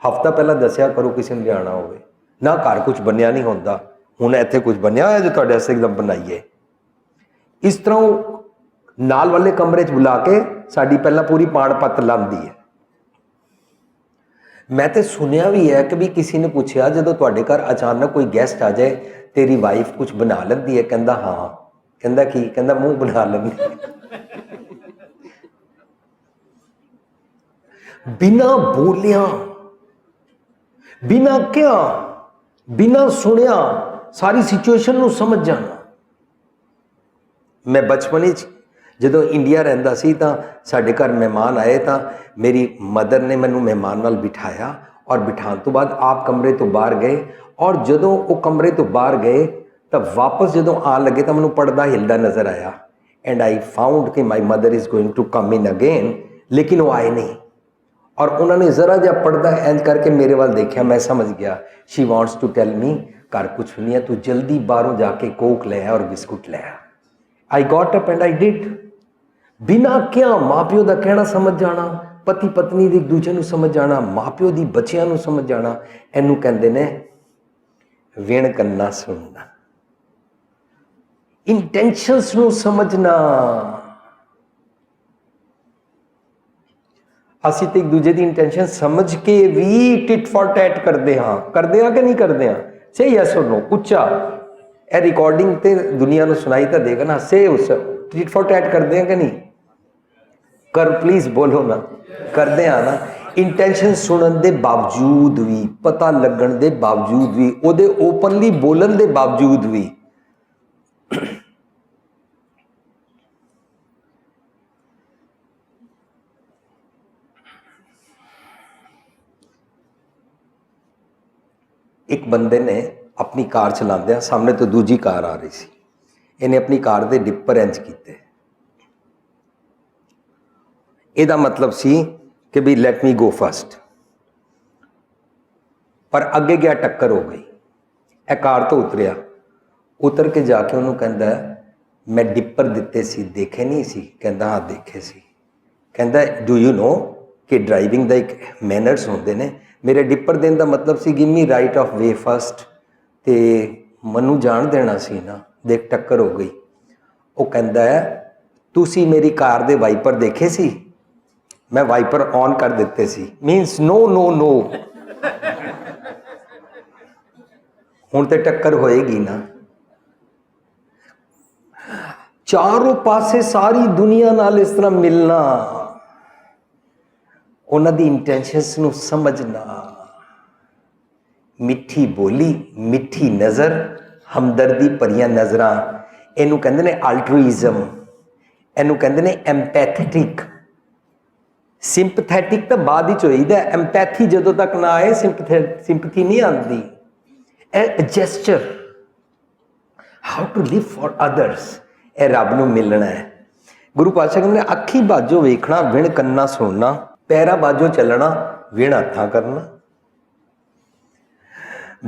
ਹਫਤਾ ਪਹਿਲਾਂ ਦੱਸਿਆ ਕਰੋ ਕਿਸੇ ਨੂੰ ਜਾਣਾ ਹੋਵੇ ਨਾ। ਘਰ ਕੁਝ ਬਣਿਆ ਨਹੀਂ ਹੁੰਦਾ, ਹੁਣ ਇੱਥੇ ਕੁਝ ਬਣਿਆ ਹੋਇਆ ਜੋ ਤੁਹਾਡੇ ਵਾਸਤੇ ਇੱਕਦਮ ਬਣਾਈਏ। ਇਸ ਤਰ੍ਹਾਂ ਉਹ ਨਾਲ ਵਾਲੇ ਕਮਰੇ 'ਚ ਬੁਲਾ ਕੇ ਸਾਡੀ ਪਹਿਲਾਂ ਪੂਰੀ ਪਾਣ ਪੱਤ ਲਾਉਂਦੀ ਹੈ। ਮੈਂ ਤੇ ਸੁਣਿਆ ਵੀ ਹੈ ਕਿ ਵੀ ਕਿਸੇ ਨੇ ਪੁੱਛਿਆ, ਜਦੋਂ ਤੁਹਾਡੇ ਘਰ ਅਚਾਨਕ ਕੋਈ ਗੈਸਟ ਆ ਜਾਏ, ਤੇਰੀ ਵਾਈਫ ਕੁਝ ਬਣਾ ਲੈਂਦੀ ਹੈ? ਕਹਿੰਦਾ ਹਾਂ। ਕਹਿੰਦਾ ਕੀ? ਕਹਿੰਦਾ ਮੂੰਹ ਬਣਾ ਲੈਂਦੀ। ਬਿਨਾਂ ਬੋਲਿਆ, ਬਿਨਾਂ ਕਿਹਾ, ਬਿਨਾਂ ਸੁਣਿਆ ਸਾਰੀ ਸਿਚੁਏਸ਼ਨ ਨੂੰ ਸਮਝ ਜਾਣਾ। ਮੈਂ ਬਚਪਨ ਵਿੱਚ ਜਦੋਂ ਇੰਡੀਆ ਰਹਿੰਦਾ ਸੀ, ਤਾਂ ਸਾਡੇ ਘਰ ਮਹਿਮਾਨ ਆਏ, ਤਾਂ ਮੇਰੀ ਮਦਰ ਨੇ ਮੈਨੂੰ ਮਹਿਮਾਨ ਨਾਲ ਬਿਠਾਇਆ, ਔਰ ਬਿਠਾਉਣ ਤੋਂ ਬਾਅਦ ਆਪ ਕਮਰੇ ਤੋਂ ਬਾਹਰ ਗਏ, ਔਰ ਜਦੋਂ ਉਹ ਕਮਰੇ ਤੋਂ ਬਾਹਰ ਗਏ ਤਾਂ ਵਾਪਸ ਜਦੋਂ ਆਉਣ ਲੱਗੇ ਤਾਂ ਮੈਨੂੰ ਪਰਦਾ ਹਿਲਦਾ ਨਜ਼ਰ ਆਇਆ। ਐਂਡ ਆਈ ਫਾਊਂਡ ਕਿ my mother is going to come in again, ਲੇਕਿਨ ਉਹ ਆਏ ਨਹੀਂ। ਔਰ ਉਹਨਾਂ ਨੇ ਜ਼ਰਾ ਜਿਹਾ ਪਰਦਾ ਇੰਜ ਕਰਕੇ ਮੇਰੇ ਵੱਲ ਦੇਖਿਆ, ਮੈਂ ਸਮਝ ਗਿਆ ਸ਼ੀ ਵਾਂਟਸ ਟੂ ਟੈਲ ਮੀ ਘਰ ਕੁਛ ਨਹੀਂ ਹੈ, ਤੂੰ ਜਲਦੀ ਬਾਹਰੋਂ ਜਾ ਕੇ ਕੋਕ ਲੈ ਆ ਔਰ ਬਿਸਕੁਟ ਲੈ ਆ। I got up and I did. बिना क्या माँ प्यो का कहना समझ जाना, पति पत्नी एक दूजे को समझ जाना, माँ प्यो की बच्चों को समझ जाना, इनू कहते ने विण कन्ना सुनना, इंटेंशंस नू समझना। असी तो एक दूजे की इंटेंशन समझ के भी टिट फॉर टैट करते हाँ कि नहीं करते हाँ? से यस और नो उच्चा, ए रिकॉर्डिंग ते दुनिया को सुनाई तो देगा ना, से उस टिट फॉर टैट करते हैं कि नहीं कर, प्लीज बोलो ना, करते हैं ना। इंटेंशन सुनने के बावजूद भी, पता लगन के बावजूद भी, उहदे ओपनली बोलन के बावजूद भी एक बंदे ने अपनी कार चलांदे सामने तो दूजी कार आ रही सी, इन्हें अपनी कार के डिपर इंज किए, ਇਹਦਾ मतलब सी कि भी लैट मी गो फस्ट, पर अगे गया टक्कर हो गई, ए कार तो उतरिया, उतर के जाके उन्होंने कहता मैं डिपर दिते सी, देखे नहीं सी, कहता हाँ देखे सी, कहता डू यू नो कि ड्राइविंग का एक मैनर्स होंगे ने, मेरे डिपर देने का मतलब सी give me right of way first, तो मनु जान देना सी ना, देख टक्कर हो गई। वो कहता है तुसी मेरी कार दे वाइपर देखे सी, मैं वाइपर ऑन कर देते सी, मीनस नो नो नो, हुण ते टक्कर होएगी ना। चारों पासे सारी दुनिया नाल इस तरह मिलना, उन्हां दी इंटेंशंस नूं समझना, मिठी बोली, मिठी नज़र, हमदर्दी भरियां नज़रां, इनू कहंदे ने अल्ट्रुइज्म, इनू कहंदे ने एम्पैथेटिक। सिंपथैटिक तो बाद ही होईदा, एम्पैथी जदों तक ना आए सिंपथी नहीं आती। A gesture, how to live for others, ए रब नूं मिलना है। गुरु पातशाह कहंदे अखी बाजो वेखना, विण कन्ना सुनना, पैरा बाजो चलना, विण हत्थां करना।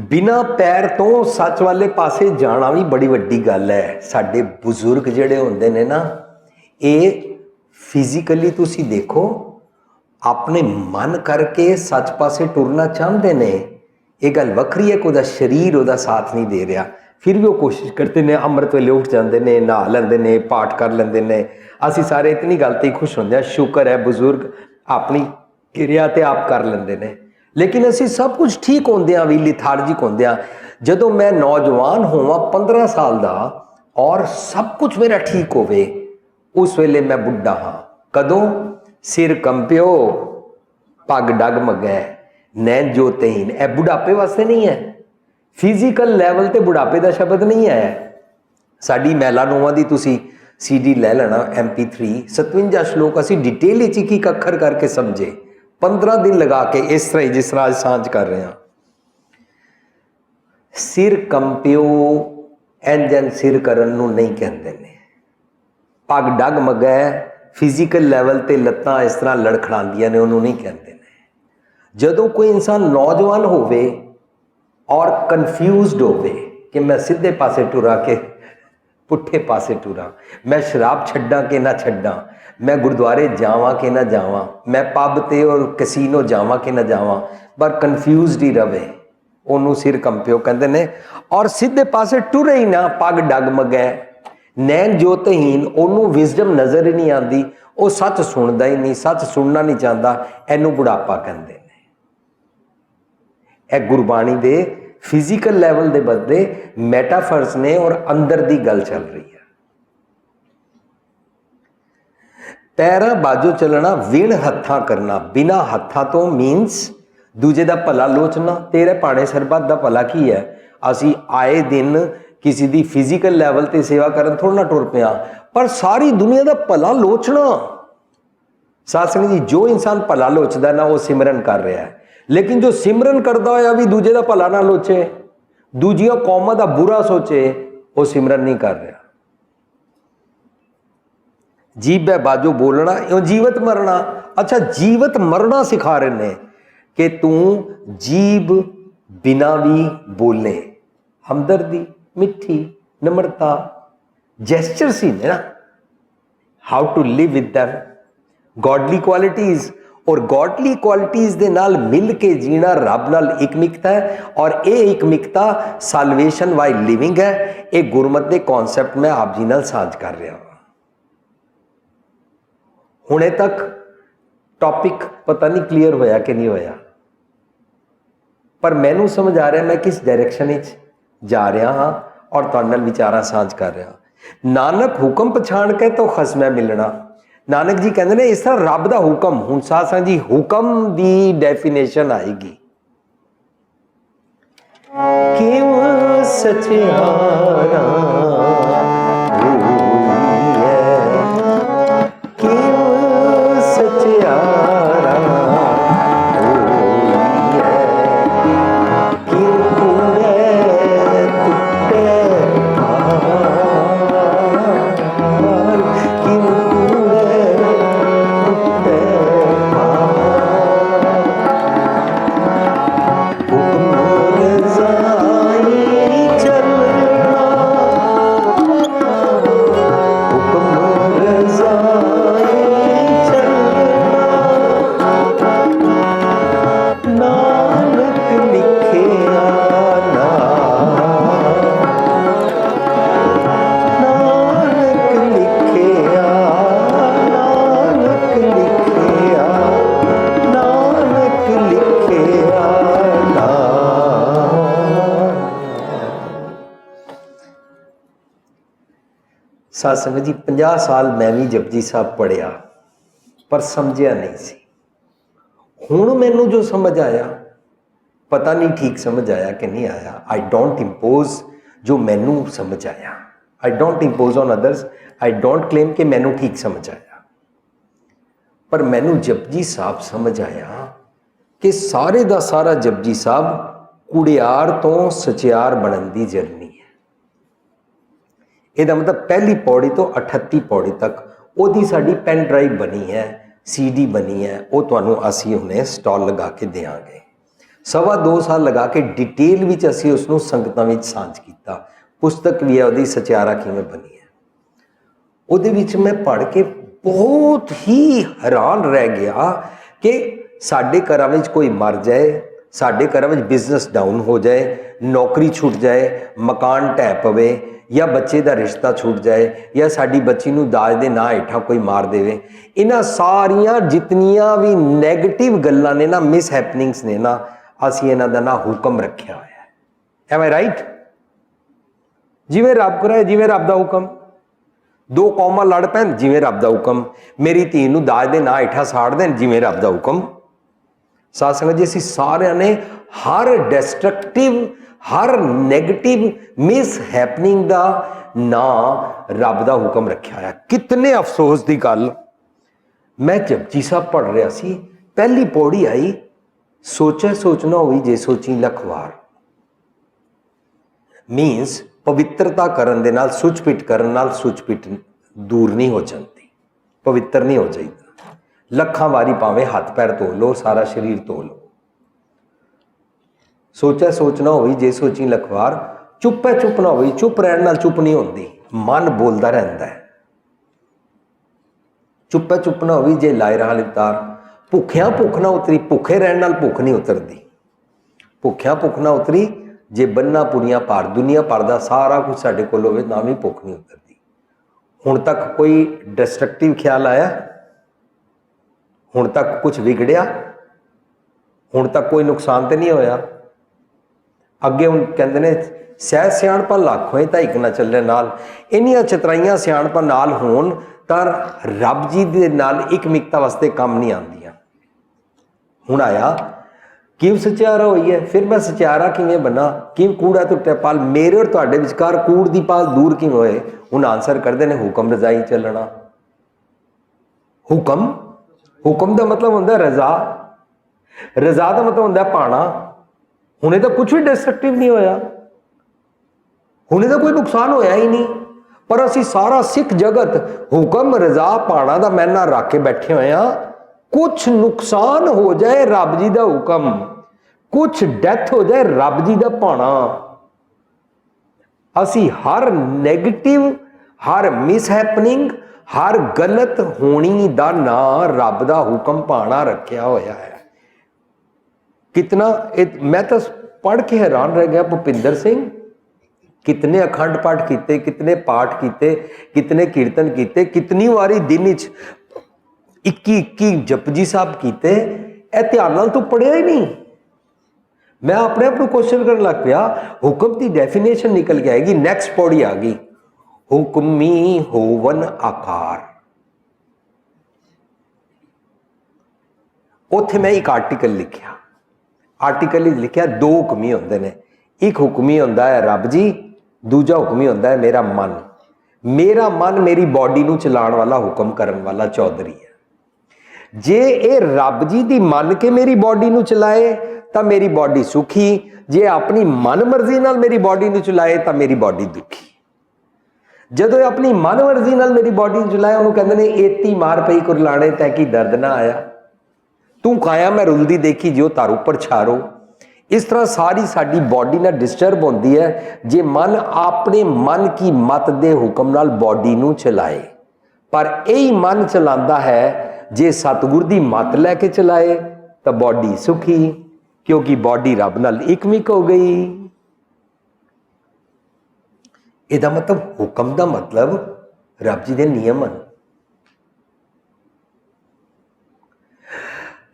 बिना पैर तो सच वाले पासे जाना भी बड़ी वड्डी गल है। साडे बुजुर्ग जिहड़े हुंदे ने ना, ये फिजिकली तुसीं देखो अपने मन करके सच पासे टुरना चाहते ने, ये गल वखरी है कि उहदा शरीर उहदा साथ नहीं दे रहा, फिर भी वो कोशिश करते हैं, अमृत वेले उठ जाते हैं, नहा लेंदे ने, पाठ कर लेंदे ने। असी सारे इतनी गल ते खुश होंदे हैं, शुक्र है बुजुर्ग अपनी क्रिया ते आप कर लेंदे ने, लेकिन असी सब कुछ ठीक होंदे भी लिथार्जिक होंदे। जदों मैं नौजवान होवां 15 साल का और सब कुछ मेरा ठीक होवे, उस वेले मैं बुढ़ा हाँ। कदों? सिर कंप्यो, पग डगमगै, नैन जोतेहीन। ए बुढ़ापे वास्ते नहीं है, फिजिकल लैवल ते बुढ़ापे का शब्द नहीं है। साडी मैलानोवा की तुसी CD लै लेना MP3, 57 श्लोक असी डिटेल एक एक अखर करके समझे, 15 दिन लगा के, इस तरह जिस तरह आज सांझ कर रहे हैं। सिर कंप्यो एंजन सिर करन नूं नहीं कहते ने, पग डगमगै फिजिकल लैवल ते लत्तां इस तरह लड़खड़ांदियां ने, उन्होंने नहीं कहते ने। जदों कोई इंसान नौजवान होवे और कन्फ्यूज्ड होवे कि मैं सीधे पासे टुरा के पुट्ठे पासे टुरा, मैं शराब छड्डा कि ना छड्डा, मैं गुरुद्वारे जावां कि ना जावां, मैं पब ते और कैसीनो जावां कि ना जावां, पर कन्फ्यूज्ड ही रवे, उन्होंने सिर कंप्यो कहते ने। और सीधे पासे टुरे ही ना, पग डगमगै, नैन जोतहीन, उन्होंने विजडम नज़र ही नहीं आती, वो सच सुनता ही नहीं, सच सुनना नहीं चाहता, इनू बुढ़ापा कहते हैं। यह गुरबाणी दे फिजिकल लैवल के बदले मैटाफर्स ने और अंदर की गल चल रही है। पैरा बाजो चलना, विण हत्था करना, बिना हत्था तो मीनस दूजे का भला लोचना। तेरे पाने सरबत का भला की है, असी आए दिन किसी की फिजिकल लैवल ते सेवा करन थोड़ा ना टुर पिया, पर सारी दुनिया का भला लोचना। सत्संग जी, जो इंसान भला लोचदा ना, वो सिमरन कर रहा है, लेकिन जो सिमरन करता होया भी दूजे का भला ना लोचे, दूजिया कौमां का बुरा सोचे, वो सिमरन नहीं कर रहा। जीभ है बाजो बोलना, यो जीवत मरना। अच्छा, जीवत मरना सिखा रहे ने कि तू जीभ बिना भी बोले, हमदर्दी, मिठी, नम्रता, जेस्चर सी ना, how to live with them, godly qualities. और गॉडली क्वालिटीज़ ਦੇ ਨਾਲ ਮਿਲ ਕੇ ਜੀਣਾ ਰੱਬ ਨਾਲ ਇਕਮਿਕਤਾ ਹੈ, ਔਰ ਇਹ ਇਕਮਿਕਤਾ ਸਾਲਵੇਸ਼ਨ ਬਾਈ ਲਿਵਿੰਗ ਹੈ। ਇਹ ਗੁਰਮਤਿ ਦੇ ਕਨਸੈਪਟ ਮੈਂ ਆਪ ਜੀ ਨਾਲ ਸਾਂਝ ਕਰ ਰਿਹਾ ਹਾਂ। ਹੁਣੇ ਤੱਕ ਟੌਪਿਕ ਪਤਾ ਨਹੀਂ ਕਲੀਅਰ ਹੋਇਆ ਕਿ ਨਹੀਂ ਹੋਇਆ, ਪਰ ਮੈਨੂੰ ਸਮਝ ਆ ਰਿਹਾ ਮੈਂ ਕਿਸ ਡਾਇਰੈਕਸ਼ਨ ਵਿੱਚ ਜਾ ਰਿਹਾ ਹਾਂ ਔਰ ਤੁਹਾਡੇ ਨਾਲ ਵਿਚਾਰਾਂ ਸਾਂਝ ਕਰ ਰਿਹਾ। ਨਾਨਕ ਹੁਕਮ ਪਛਾਣ ਕੇ ਤੋਂ ਖਸਮੈ ਮਿਲਣਾ। ਨਾਨਕ ਜੀ ਕਹਿੰਦੇ ਨੇ ਇਸ ਤਰ੍ਹਾਂ ਰੱਬ ਦਾ ਹੁਕਮ, ਹੁਣ ਸਾਧ ਸੰਗਤ ਜੀ ਹੁਕਮ ਦੀ ਡੈਫੀਨੇਸ਼ਨ ਆਏਗੀ। ਕਿਉਂ ਸਚਿਆਰਾ साध संगत जी 50 साल मैं भी जपजी साहब पढ़िया पर समझिया नहीं सी। हुण मैनू जो समझ आया, पता नहीं ठीक समझ आया कि नहीं आया। आई डोंट इम्पोज जो मैनू समझ आया, I don't impose on others, I don't claim कि मैनू ठीक समझ आया, पर मैनू जपजी साहब समझ आया कि सारे दा सारा जपजी साहब कुड़ियार तो सचियार बनन दी जर्नी है। ਇਹਦਾ ਮਤਲਬ ਪਹਿਲੀ ਪੌੜੀ ਤੋਂ 38 ਪੌੜੀ ਤੱਕ ਉਹਦੀ ਸਾਡੀ ਪੈਨ ਡਰਾਈਵ ਬਣੀ ਹੈ, CD ਬਣੀ ਹੈ। ਉਹ ਤੁਹਾਨੂੰ ਅਸੀਂ ਹੁਣੇ ਸਟਾਲ ਲਗਾ ਕੇ ਦੇਵਾਂਗੇ। 2.25 ਸਾਲ ਲਗਾ ਕੇ ਡਿਟੇਲ ਵਿੱਚ ਅਸੀਂ ਉਸ ਨੂੰ ਸੰਗਤਾਂ ਵਿੱਚ ਸਾਂਝ ਕੀਤਾ। ਪੁਸਤਕ ਵੀ ਹੈ ਉਹਦੀ, ਸਚਿਆਰਾ ਕਿਵੇਂ ਬਣੀ ਹੈ। ਉਹਦੇ ਵਿੱਚ ਮੈਂ ਪੜ੍ਹ ਕੇ ਬਹੁਤ ਹੀ ਹੈਰਾਨ ਰਹਿ ਗਿਆ ਕਿ ਸਾਡੇ ਘਰਾਂ ਵਿੱਚ ਕੋਈ ਮਰ ਜਾਏ, ਸਾਡੇ ਘਰਾਂ ਵਿੱਚ ਬਿਜ਼ਨਸ ਡਾਊਨ ਹੋ ਜਾਏ, ਨੌਕਰੀ ਛੁੱਟ ਜਾਏ, ਮਕਾਨ ਢਹਿ ਪਵੇ, या बच्चे का रिश्ता छूट जाए, या साड़ी बच्ची नूं दाज दे ना हेठा कोई मार देवे, इन्हां सारियां जितनियां भी नैगेटिव गल्लां ने ना, मिस हैपनिंग्स ने ना, असीं इन्हां दा ना हुक्म रखिया होया है। एम आई राइट? जिवें रब कराए, जिवें रब दा हुक्म। दो कौमां लड़ पैन, जिवें रब दा हुक्म। मेरी धी नूं दाज दे ना हेठा साड़ देन, जिवें रब दा हुक्म। साध संगत जी असीं सारियां ने हर डिस्ट्रक्टिव, हर नैगेटिव मिस हैपनिंग का ना रब का हुक्म रखा है। कितने अफसोस की गल, मैं जपजी साहब पढ़ रहा सी, पहली पौड़ी आई, सोचे सोचना हुई जे सोची लखवार। मीनस पवित्रता करन दे नाल सुच-पिट करन नाल सुच-पिट दूर नहीं हो जाती, पवित्र नहीं हो जाता। लखां वारी भावें हाथ पैर धो लो, सारा शरीर धो लो। सोचा सोचना होई जे सोची लखवार। चुप है चुप ना होई, चुप रहने नाल चुप नहीं होती, मन बोलता रहता है। चुप है चुप ना होई जे लाए रहा लितार। भुखिया भुख ना उतरी, भुखे रहने नाल भुख नहीं उतरती। भुखिया भुख ना उतरी जे बन्ना पुड़ियां पार, दुनिया भर दा सारा कुछ साडे कोल होवे ना भी भुख नहीं उतरती। हुण तक कोई डिस्ट्रक्टिव ख्याल आया? हुण तक कुछ बिगड़िया? हुण तक कोई नुकसान तो नहीं होया? अगे हूँ कहते ने सह सियाणपा लाखों ही ताई ना चले नाल। इन्नियां चतराइयां सियाणपा नाल होण तां रब जी दे नाल इकमिकता वास्ते काम नहीं आंदियां। हुण आया किव सचियारा होई है, फिर मैं सचियारा किवें बना, किव कूड़ा टुट्टिया पाल, मेरे और तुहाडे विचकार कूड़ दी पाल दूर किवें होए? हुण आंसर करदे ने हुक्म रजाई चलना। हुक्म, हुक्म दा मतलब हुंदा रजा, रजा दा मतलब हुंदा पाना। हुणे तो कुछ भी डिस्ट्रक्टिव नहीं होया, हुणे तो कोई नुकसान होया ही नहीं, पर असी सारा सिख जगत हुक्म रजा पाना दा मैना रख के बैठे हुए हैं। कुछ नुकसान हो जाए रब जी दा हुक्म, कुछ डेथ हो जाए रब जी दा पाना। असी हर नैगेटिव, हर मिसहैपनिंग, हर गलत होनी दा ना रब दा हुक्म पाना रखिया होया है। कितना मैं तो पढ़ के हैरान रह गया। भुपिंदर सिंह कितने अखंड पाठ किते, कितने पाठ किते, कितने कीर्तन किते, कितनी वारी दिन 21 जपजी साहब किते, ए ध्यान नाल तू पढ़िया ही नहीं। मैं अपने आप को क्वेश्चन करने लग पिया। हुक्म की डेफिनेशन निकल के आएगी, नैक्सट पौड़ी आ गई, हुक्मी होवन आकार। उत्थे मैं एक आर्टिकल लिखिया, आर्टिकल लिखिया दो हुक्मी होंदे ने, एक हुक्मी होंदा है रब जी, दूजा हुक्मी होंदा है मेरा मन। मेरा मन मेरी बॉडी नूं चलाउण वाला, हुक्म करन वाला चौधरी है। जे ये रब जी दी मन के मेरी बॉडी नूं चलाए तो मेरी बॉडी सुखी, जे अपनी मन मर्जी नाल मेरी बॉडी नूं चलाए तो मेरी बॉडी दुखी। जदों अपनी मन मर्जी नाल मेरी बॉडी नूं चलाए उन्होंने कहंदे ने एती मार पई कुरलाणे तै की दर्द ना आया, तू खाया मैं रुलदी देखी जो तारू पर छारो। इस तरह सारी साडी बॉडी ना डिस्टर्ब होती है जे मन अपने मन की मत दे हुक्म नाल बॉडी नूं चलाए। पर यही मन चलाता है जे सतगुर दी मत लैके चलाए तो बॉडी सुखी, क्योंकि बॉडी रब नाल इकमिक हो गई। इहदा मतलब हुक्म दा मतलब रब जी दे नियम हैं।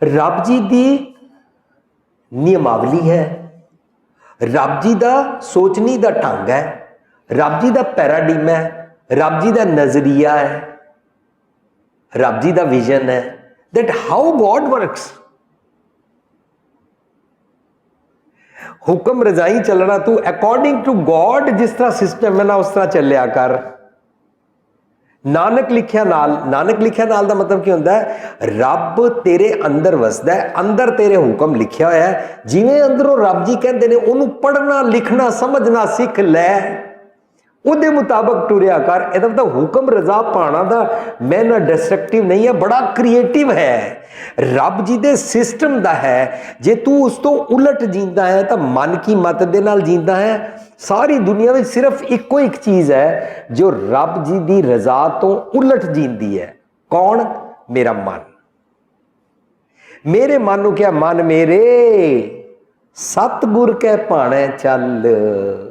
रब जी दी नियमावली है, रब जी दा सोचनी दा ढंग है, रब जी दा पैराडिम है, रब जी दा नजरिया है, रब जी दा विजन है, दैट हाउ गॉड वर्क्स। हुक्म रजाई चलना, तू अकॉर्डिंग टू गॉड जिस तरह सिस्टम है ना उस तरह चलिया कर। नानक लिखिया नाल, नानक लिखिया नाल दा मतलब की होंदा है, रब तेरे अंदर वसदा है, अंदर तेरे हुक्म लिखिया होया है, जिवें अंदरों रब जी कहते ने उन्होंने पढ़ना लिखना समझना सीख लै, उहदे मुताबिक टुरिया कर। इहदा मतलब हुक्म रजा पाना दा मैना डिस्ट्रक्टिव नहीं है, बड़ा क्रिएटिव है, रब जी दे सिस्टम दा है। जे तू उस तो उलट जींदा है तो मन की मत दे नाल जींदा है। सारी दुनिया में सिर्फ इको एक चीज है जो रब जी दी रजा तो उलट जींदी है, कौन? मेरा मन। मेरे मन नूं क्या, मन मेरे सतगुर कै भाणे चल।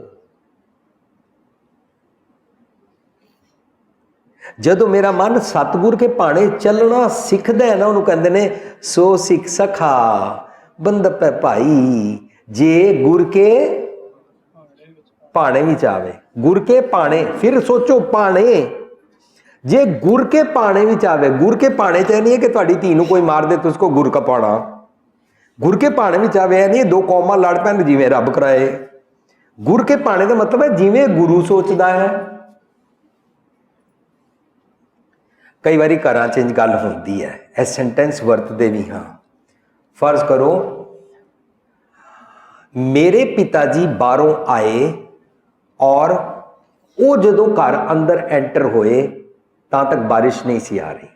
जदों मेरा मन सतगुर के भाणे चलना सीखदा है ना, उन्होंने कहते ने सो सिख सखा बंदप है भाई, जे गुर के भाणे विच आवे। गुर के भाणे, फिर सोचो भाणे, जे गुर के भाणे विच आवे। गुर के भाणे च नहीं है कि तुहाडी धी नूं कोई मार दे तो उसको गुर का पाना। गुर के भाणे विच आवे नहीं दो कौमां लड़ पैण जिवें रब कराए। गुर के भाणे का मतलब है जिवें गुरु सोचदा है। कई बारी घरां च गल होंदी है, यह सेंटेंस वरतदे भी हाँ। फर्ज करो मेरे पिताजी बाहरों आए और वो जदों घर अंदर एंटर होए तां तक बारिश नहीं सी आ रही।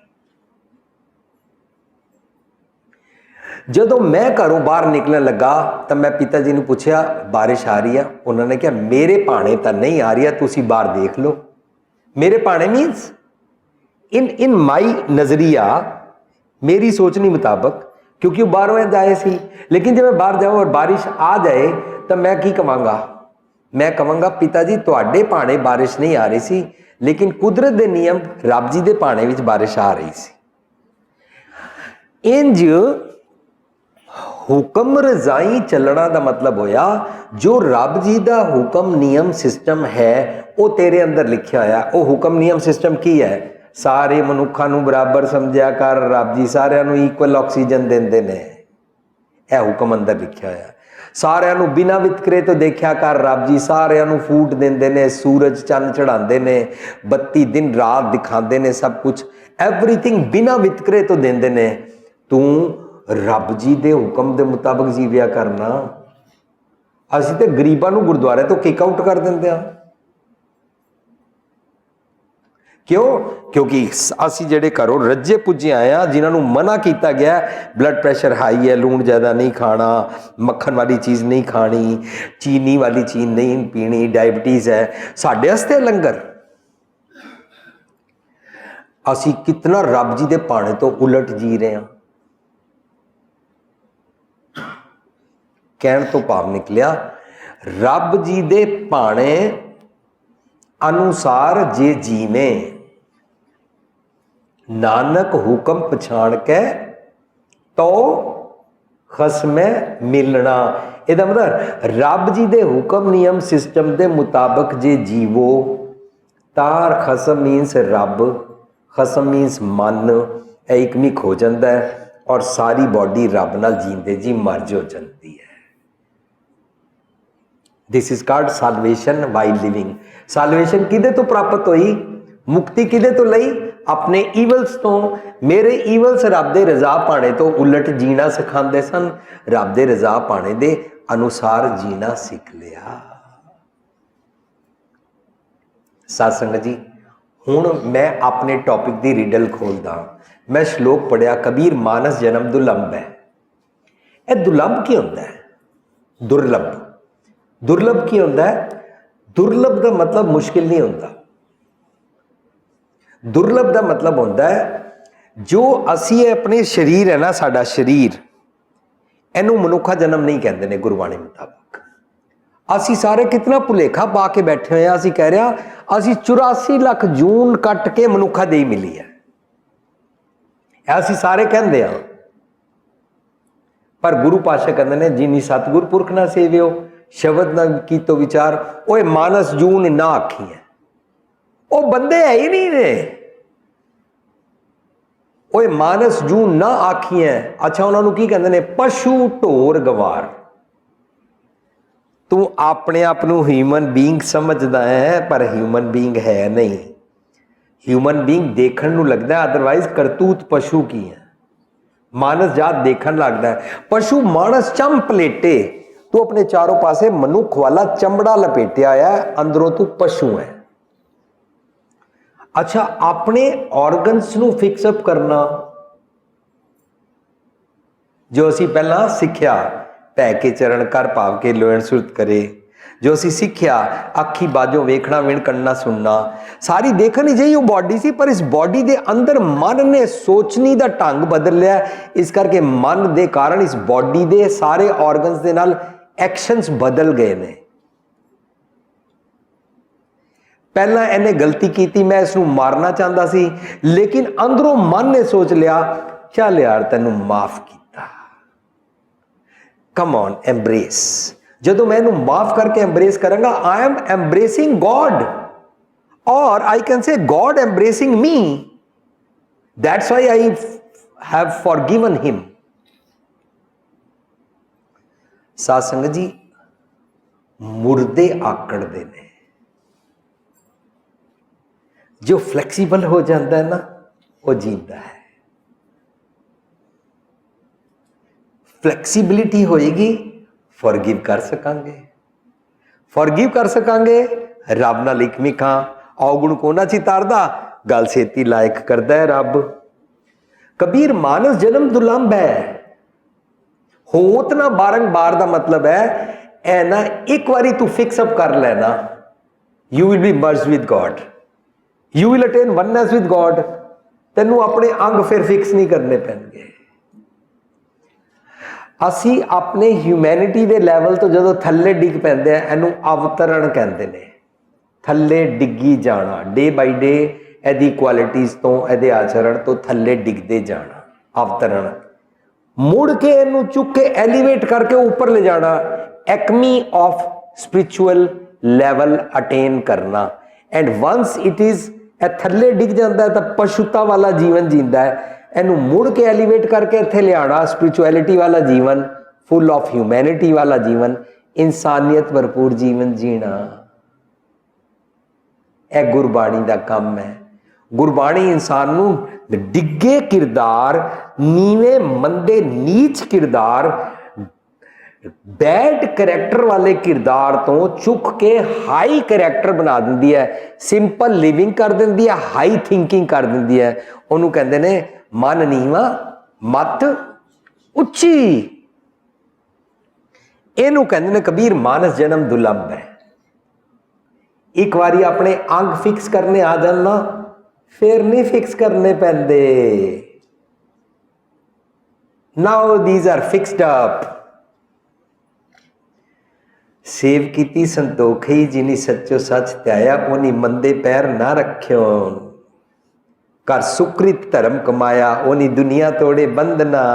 जदों मैं घरों बाहर निकलने लगा तो मैं पिताजी ने पूछा बारिश आ रही है? उन्होंने कहा मेरे भाणे तो नहीं आ रही है, तुसी बाहर देख लो। मेरे भाणे मीन्स इन माई नजरिया, मेरी सोचनी मुताबिक, क्योंकि वो बाहरों जाए सी। लेकिन जब मैं बाहर जाऊँ और बारिश आ जाए तो मैं की कहांगा? मैं कहांगा पिताजी तुहाडे भाणे बारिश नहीं आ रही सी, लेकिन कुदरत के नियम रब जी के भाणे विच बारिश आ रही सी। इंज हुक्म रजाई चलना का मतलब होया जो रब जी का हुक्म नियम सिस्टम है वो तेरे अंदर लिखा होया। वो हुक्म नियम सिस्टम की है? सारे मनुखा नूं बराबर समझिया कर, रब जी सारिਆਂ नूं इक्वल ऑक्सीजन देंदे ने, यह हुक्म अंदर लिखा होया। सारिਆਂ नूं बिना वितकरे तो देखा कर, रब जी सारिਆਂ नूं फूट देंदे ने, सूरज चंद चढ़ाते ने, बत्ती दिन रात दिखाते ने, सब कुछ एवरीथिंग बिना वितकरे तो देंदे ने। तू रब जी दे हुक्म दे मुताबिक जीविया करना। असीं ते गरीबां नूं गुरुद्वारे तो किक आउट कर देंदे हां। क्यों? क्योंकि असी जेडे घरों रज्जे पुज्जे आए हैं, जिन्होंने मना किया गया ब्लड प्रेशर हाई है, लूण ज़्यादा नहीं खाना, मक्खन वाली चीज़ नहीं खानी, चीनी वाली चीज़ नहीं पीनी, डायबिटीज़ है, साढ़े हस्ते लंगर। ਅਸੀਂ ਕਿਤਨਾ ਰੱਬ ਜੀ ਦੇ ਭਾਣੇ ਤੋਂ ਉਲਟ ਜੀ ਰਹੇ ਹਾਂ। ਕਹਿਣ ਤੋਂ ਭਾਵ ਨਿਕਲਿਆ ਰੱਬ ਜੀ ਦੇ ਭਾਣੇ ਅਨੁਸਾਰ ਜੇ ਜੀਵੇ, ਨਾਨਕ ਹੁਕਮ ਪਛਾਣ ਕੇ ਤੋ ਖਸਮੇ ਮਿਲਣਾ। ਇਹਦਾ ਮਤਲਬ ਰੱਬ ਜੀ ਦੇ ਹੁਕਮ ਨਿਯਮ ਸਿਸਟਮ ਦੇ ਮੁਤਾਬਕ ਜੇ ਜੀਵੋ ਤਾਂ ਖਸਮ ਮੀਨਸ ਰੱਬ, ਖਸਮ ਮੀਨਸ ਮਨ, ਇਹ ਇੱਕਮਿਕ ਹੋ ਜਾਂਦਾ ਹੈ ਔਰ ਸਾਰੀ ਬੋਡੀ ਰੱਬ ਨਾਲ ਜੀਂਦੇ ਜੀ ਮਰਜ ਹੋ ਜਾਂਦੀ ਹੈ। This is called salvation while living. Salvation ਕਿਹਦੇ ਤੋਂ ਪ੍ਰਾਪਤ ਹੋਈ? ਮੁਕਤੀ ਕਿਹਦੇ ਤੋਂ ਲਈ? ਆਪਣੇ ਈਵਲਸ ਤੋਂ। ਮੇਰੇ ਈਵਲਸ ਰੱਬ ਦੇ ਰਜ਼ਾ ਪਾਣੇ ਤੋਂ ਉਲਟ ਜੀਣਾ ਸਿਖਾਉਂਦੇ ਸਨ, ਰੱਬ ਦੇ ਰਜ਼ਾ ਪਾਣੇ ਦੇ ਅਨੁਸਾਰ ਜੀਣਾ ਸਿੱਖ ਲਿਆ। ਸਾਧ ਸੰਗਤ ਜੀ, ਹੁਣ ਮੈਂ ਆਪਣੇ ਟੌਪਿਕ ਦੀ ਰਿਡਲ ਖੋਲਦਾ। ਮੈਂ ਸ਼ਲੋਕ ਪੜਿਆ, ਕਬੀਰ ਮਾਨਸ ਜਨਮ ਦੁਰਲਭ ਹੈ। ਇਹ ਦੁਰਲਭ ਕੀ ਹੁੰਦਾ ਹੈ? ਦੁਰਲਭ। ਦੁਰਲਭ ਕੀ ਹੁੰਦਾ ਹੈ? ਦੁਰਲਭ ਦਾ ਮਤਲਬ ਮੁਸ਼ਕਿਲ ਨਹੀਂ ਹੁੰਦਾ। ਦੁਰਲਭ ਦਾ ਮਤਲਬ ਹੁੰਦਾ ਹੈ ਜੋ ਅਸੀਂ ਆਪਣੇ ਸਰੀਰ ਹੈ ਨਾ, ਸਾਡਾ ਸਰੀਰ, ਇਹਨੂੰ ਮਨੁੱਖਾ ਜਨਮ ਨਹੀਂ ਕਹਿੰਦੇ ਨੇ ਗੁਰਬਾਣੀ ਮੁਤਾਬਕ। ਅਸੀਂ ਸਾਰੇ ਕਿਤਨਾ ਭੁਲੇਖਾ ਪਾ ਕੇ ਬੈਠੇ ਹੋਏ ਆ। ਅਸੀਂ ਕਹਿ ਰਿਹਾ ਅਸੀਂ 84 ਲੱਖ ਜੂਨ ਕੱਟ ਕੇ ਮਨੁੱਖਾ ਦੇਹੀ ਮਿਲੀ ਹੈ, ਅਸੀਂ ਸਾਰੇ ਕਹਿੰਦੇ ਆ। ਪਰ ਗੁਰੂ ਪਾਤਸ਼ਾਹ ਕਹਿੰਦੇ ਨੇ ਜਿਨੀ ਸਤਿਗੁਰ ਪੁਰਖ ਨਾ ਸੇਵਿਓ ਸ਼ਬਦ ਨਾ ਕੀਤੋ ਵਿਚਾਰ, ਓਏ ਮਾਨਸ ਜੂਨ ਨਾ ਆਖੀ ਹੈ। ਉਹ ਬੰਦੇ ਹੈ ਹੀ ਨਹੀਂ ਨੇ। ਓਏ ਮਾਨਸ ਜੂਨ ਨਾ ਆਖੀ ਹੈ। ਅੱਛਾ, ਉਹਨਾਂ ਨੂੰ ਕੀ ਕਹਿੰਦੇ ਨੇ? ਪਸ਼ੂ ਢੋਰ ਗਵਾਰ। ਤੂੰ ਆਪਣੇ ਆਪ ਨੂੰ ਹਿਊਮਨ ਬੀਇੰਗ ਸਮਝਦਾ ਹੈ ਪਰ ਹਿਊਮਨ ਬੀਇੰਗ ਹੈ ਨਹੀਂ। ਹਿਊਮਨ ਬੀਇੰਗ ਦੇਖਣ ਨੂੰ ਲੱਗਦਾ, ਅਦਰਵਾਈਜ਼ ਕਰਤੂਤ ਪਸ਼ੂ ਕੀ ਹੈ। ਮਾਨਸ ਜਾਤ ਦੇਖਣ ਲੱਗਦਾ ਹੈ, ਪਸ਼ੂ ਮਾਨਸ ਚੰਮ ਪਲੇਟੇ। ਤੂੰ ਆਪਣੇ ਚਾਰੋਂ ਪਾਸੇ ਮਨੁੱਖ ਵਾਲਾ ਚਮੜਾ ਲਪੇਟਿਆ ਹੈ, ਅੰਦਰੋਂ ਤੂੰ ਪਸ਼ੂ ਹੈ। ਅੱਛਾ, ਆਪਣੇ ਆਰਗਨਸ ਨੂੰ ਫਿਕਸਅਪ ਕਰਨਾ ਜੋ ਅਸੀਂ ਪਹਿਲਾਂ ਸਿੱਖਿਆ, ਪੈ ਕੇ ਚਰਨ ਕਰ ਭਾਵ ਕੇ ਲੋਇਣ ਸੁਰਤ ਕਰੇ, ਜੋ ਅਸੀਂ ਸਿੱਖਿਆ ਅੱਖੀ ਬਾਝੋਂ ਵੇਖਣਾ ਵਿਣ ਕੰਨਾ ਸੁਣਨਾ, ਸਾਰੀ ਦੇਖਣੀ ਜਿਹੀ ਉਹ ਬਾਡੀ ਸੀ, ਪਰ ਇਸ ਬਾਡੀ ਦੇ ਅੰਦਰ ਮਨ ਨੇ ਸੋਚਣੀ ਦਾ ਢੰਗ ਬਦਲ ਲਿਆ। ਇਸ ਕਰਕੇ ਮਨ ਦੇ ਕਾਰਨ ਇਸ ਬਾਡੀ ਦੇ ਸਾਰੇ ਆਰਗਨਸ ਦੇ ਨਾਲ ਐਕਸ਼ਨਸ ਬਦਲ ਗਏ ਨੇ। ਪਹਿਲਾਂ ਇਹਨੇ ਗਲਤੀ ਕੀਤੀ, ਮੈਂ ਇਸ ਨੂੰ ਮਾਰਨਾ ਚਾਹੁੰਦਾ ਸੀ, ਲੇਕਿਨ ਅੰਦਰੋਂ ਮਨ ਨੇ ਸੋਚ ਲਿਆ ਚੱਲ ਯਾਰ ਤੈਨੂੰ ਮਾਫ ਕੀਤਾ। Come on, embrace. ਜਦੋਂ ਮੈਂ ਇਹਨੂੰ ਮਾਫ ਕਰਕੇ ਐਮਬ੍ਰੇਸ ਕਰਾਂਗਾ, I am embracing God, or I can say God embracing me. That's why I have forgiven him. साध संगत जी, मुर्दे आकड़ते ने, जो फ्लैक्सीबल हो जाता है ना वो जीता है। फ्लैक्सीबिलिटी होएगी, फॉरगिव कर सकांगे, फॉरगिव कर सकांगे। रब नाल इकमिक हां, अवगुण कोना च तारदा, गल छेती लायक करदा है रब। कबीर मानस जन्म दुर्लभ है, होत ना बारंबार दा मतलब है ऐ ना एक बारी तू फिक्सअप कर लेना, you will be merge with God, you will attain oneness with God. तैनू अपने अंग फिर फिक्स नहीं करने पैणगे। ਅਸੀਂ ਆਪਣੇ ਹਿਊਮੈਨਿਟੀ ਦੇ ਲੈਵਲ ਤੋਂ ਜਦੋਂ ਥੱਲੇ ਡਿੱਗ ਪੈਂਦੇ ਆ, ਇਹਨੂੰ ਅਵਤਰਣ ਕਹਿੰਦੇ ਨੇ। ਥੱਲੇ ਡਿੱਗੀ ਜਾਣਾ, ਡੇ ਬਾਈ ਡੇ ਇਹਦੀ ਕੁਆਲਿਟੀਜ਼ ਤੋਂ, ਇਹਦੇ ਆਚਰਣ ਤੋਂ ਥੱਲੇ ਡਿੱਗਦੇ ਜਾਣਾ, ਅਵਤਰਣ। ਮੁੜ ਕੇ ਇਹਨੂੰ ਚੁੱਕ ਕੇ ਐਲੀਵੇਟ ਕਰਕੇ ਉੱਪਰ ਲੈ ਜਾਣਾ, ਐਕਮੀ ਆਫ ਸਪਿਰਿਚੁਅਲ ਲੈਵਲ ਅਟੇਨ ਕਰਨਾ। ਐਂਡ ਵੰਸ ਇਟ ਇਜ਼, ਇਹ ਥੱਲੇ ਡਿੱਗ ਜਾਂਦਾ ਤਾਂ ਪਸ਼ੂਤਾ ਵਾਲਾ ਜੀਵਨ ਜੀਂਦਾ ਹੈ। ਇਹਨੂੰ ਮੁੜ ਕੇ ਐਲੀਵੇਟ ਕਰਕੇ ਇੱਥੇ ਲਿਆਣਾ, ਸਪਿਰਿਚੁਅਲਿਟੀ ਵਾਲਾ ਜੀਵਨ, ਫੁੱਲ ਆਫ ਹਿਊਮੈਨਿਟੀ ਵਾਲਾ ਜੀਵਨ, ਇਨਸਾਨੀਅਤ ਭਰਪੂਰ ਜੀਵਨ ਜੀਣਾ। ਇਹ ਗੁਰਬਾਣੀ ਦਾ ਕੰਮ ਹੈ। ਗੁਰਬਾਣੀ ਇਨਸਾਨ ਨੂੰ ਡਿੱਗੇ ਕਿਰਦਾਰ, ਨੀਵੇਂ ਮੰਦੇ ਨੀਚ ਕਿਰਦਾਰ, बैड करैक्टर वाले किरदार तो चुक के हाई करैक्टर बना देंदी है, सिंपल लिविंग कर देंदी है, हाई थिंकिंग कर देंदी है। उन्होंने कहते हैं मन नीवा मत उच्ची। इनू कहते हैं कबीर मानस जन्म दुर्लभ है। एक बारी अपने अंग फिक्स करने आ जाना, फिर नहीं फिक्स करने पैंदे। Now these are fixed up. Save कीती संतोखी जिनी सच्चो सच त्याया, उन्हीं मंदे पैर ना रख्यो। कर सुकृत धर्म कमाया, उन्हीं दुनिया तोड़े बंधना।